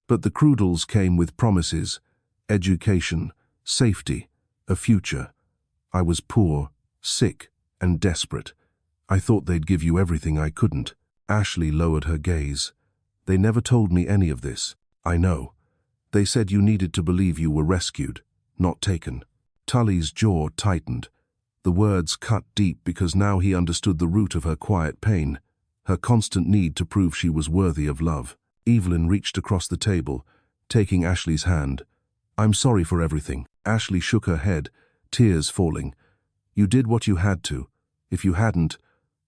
But the Crudels came with promises, education, safety, a future. I was poor, sick, and desperate. I thought they'd give you everything I couldn't." Ashley lowered her gaze. "They never told me any of this. I know. They said you needed to believe you were rescued, not taken." Tully's jaw tightened. The words cut deep because now he understood the root of her quiet pain, her constant need to prove she was worthy of love. Evelyn reached across the table, taking Ashley's hand. "I'm sorry for everything." Ashley shook her head, tears falling. "You did what you had to. If you hadn't,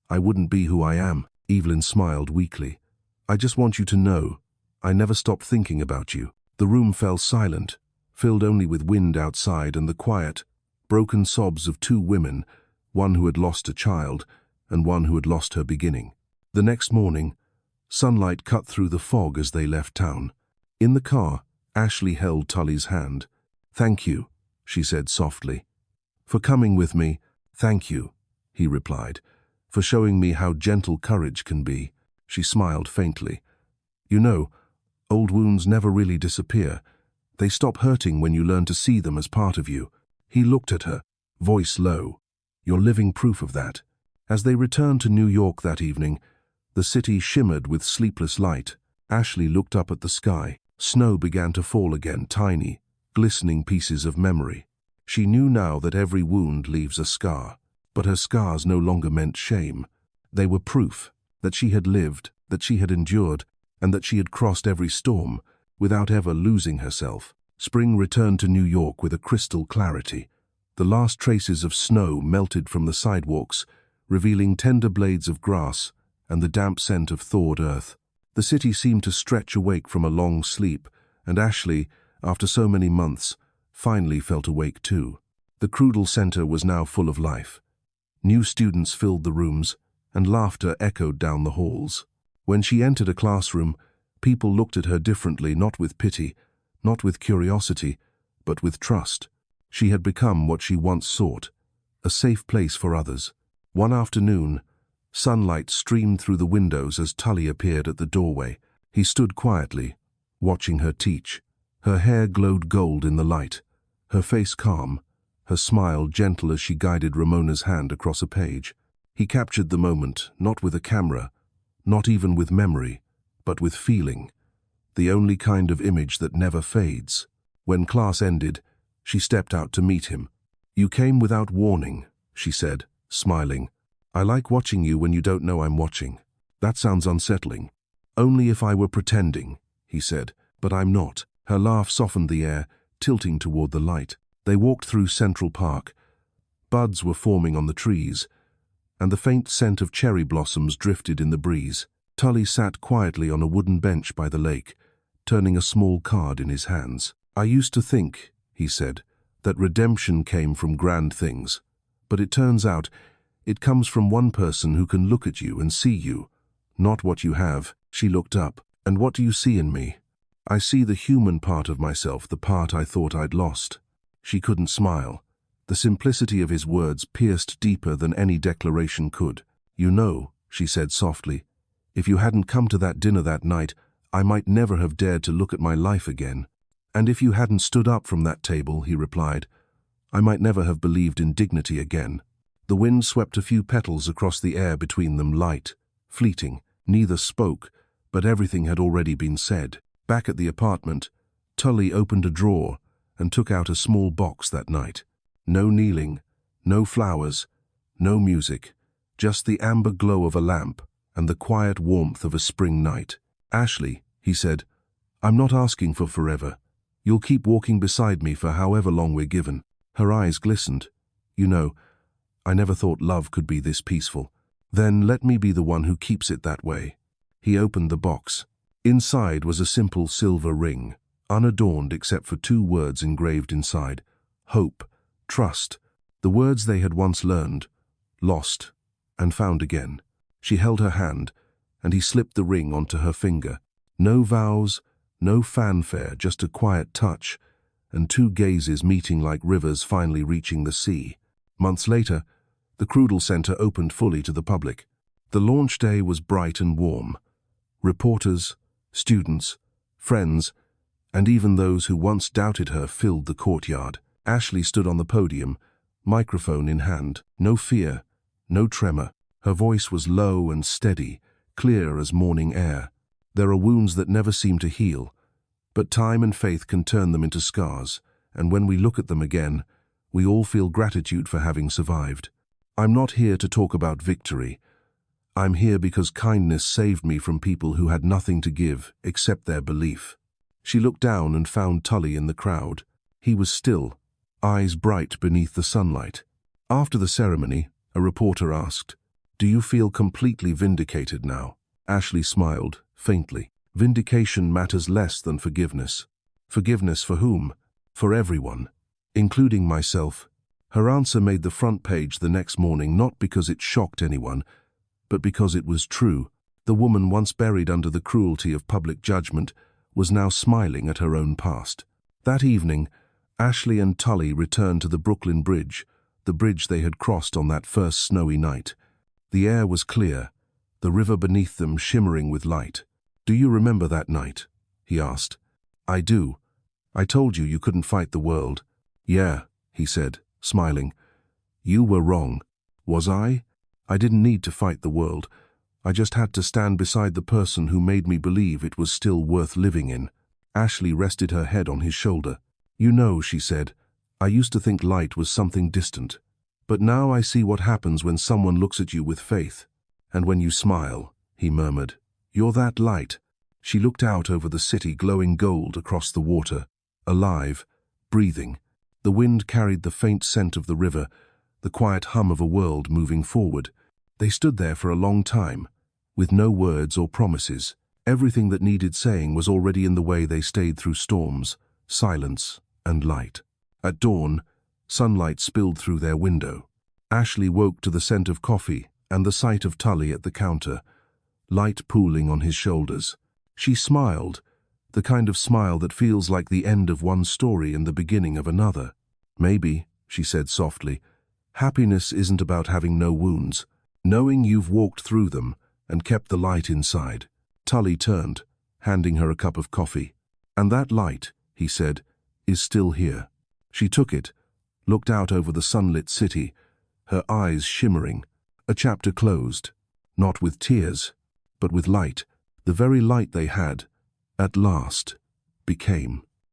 I wouldn't be who I am." Evelyn smiled weakly. "I just want you to know, I never stopped thinking about you." The room fell silent, filled only with wind outside and the quiet, broken sobs of 2 women, one who had lost a child and one who had lost her beginning. The next morning, sunlight cut through the fog as they left town. In the car, Ashley held Tully's hand. "Thank you," she said softly. "For coming with me." "Thank you," he replied, "for showing me how gentle courage can be." She smiled faintly. "You know, old wounds never really disappear. They stop hurting when you learn to see them as part of you." He looked at her, voice low. "You're living proof of that." As they returned to New York that evening, the city shimmered with sleepless light. Ashley looked up at the sky. Snow began to fall again, tiny, glistening pieces of memory. She knew now that every wound leaves a scar, but her scars no longer meant shame. They were proof that she had lived, that she had endured, and that she had crossed every storm without ever losing herself. Spring returned to New York with a crystal clarity. The last traces of snow melted from the sidewalks, revealing tender blades of grass and the damp scent of thawed earth. The city seemed to stretch awake from a long sleep, and Ashley, after so many months, finally felt awake too. The Crudel Center was now full of life. New students filled the rooms, and laughter echoed down the halls. When she entered a classroom, people looked at her differently, not with pity, not with curiosity, but with trust. She had become what she once sought, a safe place for others. One afternoon, sunlight streamed through the windows as Tully appeared at the doorway. He stood quietly, watching her teach. Her hair glowed gold in the light, her face calm, her smile gentle as she guided Ramona's hand across a page. He captured the moment, not with a camera, not even with memory, but with feeling, the only kind of image that never fades. When class ended, she stepped out to meet him. "You came without warning," she said, smiling. "I like watching you when you don't know I'm watching." "That sounds unsettling." "Only if I were pretending," he said, "but I'm not." Her laugh softened the air, tilting toward the light. They walked through Central Park. Buds were forming on the trees, and the faint scent of cherry blossoms drifted in the breeze. Tully sat quietly on a wooden bench by the lake, turning a small card in his hands. "I used to think," he said, "that redemption came from grand things. But it turns out it comes from one person who can look at you and see you, not what you have." She looked up. "And what do you see in me?" "I see the human part of myself, the part I thought I'd lost." She couldn't smile. The simplicity of his words pierced deeper than any declaration could. "You know," she said softly, "if you hadn't come to that dinner that night, I might never have dared to look at my life again. And if you hadn't stood up from that table," he replied, "I might never have believed in dignity again." The wind swept a few petals across the air between them, light, fleeting. Neither spoke, but everything had already been said. Back at the apartment, Tully opened a drawer and took out a small box that night. No kneeling, no flowers, no music, just the amber glow of a lamp, and the quiet warmth of a spring night. "Ashley," he said, "I'm not asking for forever. You'll keep walking beside me for however long we're given." Her eyes glistened. "You know, I never thought love could be this peaceful." "Then let me be the one who keeps it that way." He opened the box. Inside was a simple silver ring, unadorned except for 2 words engraved inside: hope, trust, the words they had once learned, lost, and found again. She held her hand, and he slipped the ring onto her finger. No vows, no fanfare, just a quiet touch, and 2 gazes meeting like rivers finally reaching the sea. Months later, the Crudel Center opened fully to the public. The launch day was bright and warm. Reporters, students, friends, and even those who once doubted her filled the courtyard. Ashley stood on the podium, microphone in hand. No fear, no tremor. Her voice was low and steady, clear as morning air. There are wounds that never seem to heal, but time and faith can turn them into scars, and when we look at them again, we all feel gratitude for having survived. I'm not here to talk about victory. I'm here because kindness saved me from people who had nothing to give except their belief. She looked down and found Tully in the crowd. He was still, eyes bright beneath the sunlight. After the ceremony, a reporter asked, "Do you feel completely vindicated now?" Ashley smiled, faintly. "Vindication matters less than forgiveness." "Forgiveness for whom?" "For everyone, including myself." Her answer made the front page the next morning, not because it shocked anyone, but because it was true. The woman once buried under the cruelty of public judgment was now smiling at her own past. That evening, Ashley and Tully returned to the Brooklyn Bridge, the bridge they had crossed on that first snowy night. The air was clear, the river beneath them shimmering with light. "Do you remember that night?" he asked. "I do. I told you you couldn't fight the world." "Yeah," he said, smiling. "You were wrong." "Was I?" "I didn't need to fight the world. I just had to stand beside the person who made me believe it was still worth living in." Ashley rested her head on his shoulder. "You know," she said, "I used to think light was something distant. But now I see what happens when someone looks at you with faith. And when you smile," he murmured, "you're that light." She looked out over the city glowing gold across the water, alive, breathing. The wind carried the faint scent of the river, the quiet hum of a world moving forward. They stood there for a long time, with no words or promises. Everything that needed saying was already in the way they stayed through storms, silence, and light. At dawn, sunlight spilled through their window. Ashley woke to the scent of coffee and the sight of Tully at the counter, light pooling on his shoulders. She smiled, the kind of smile that feels like the end of one story and the beginning of another. "Maybe," she said softly, "happiness isn't about having no wounds, knowing you've walked through them and kept the light inside." Tully turned, handing her a cup of coffee. "And that light," he said, "is still here." She took it, looked out over the sunlit city, her eyes shimmering. A chapter closed, not with tears, but with light. The very light they had, at last, became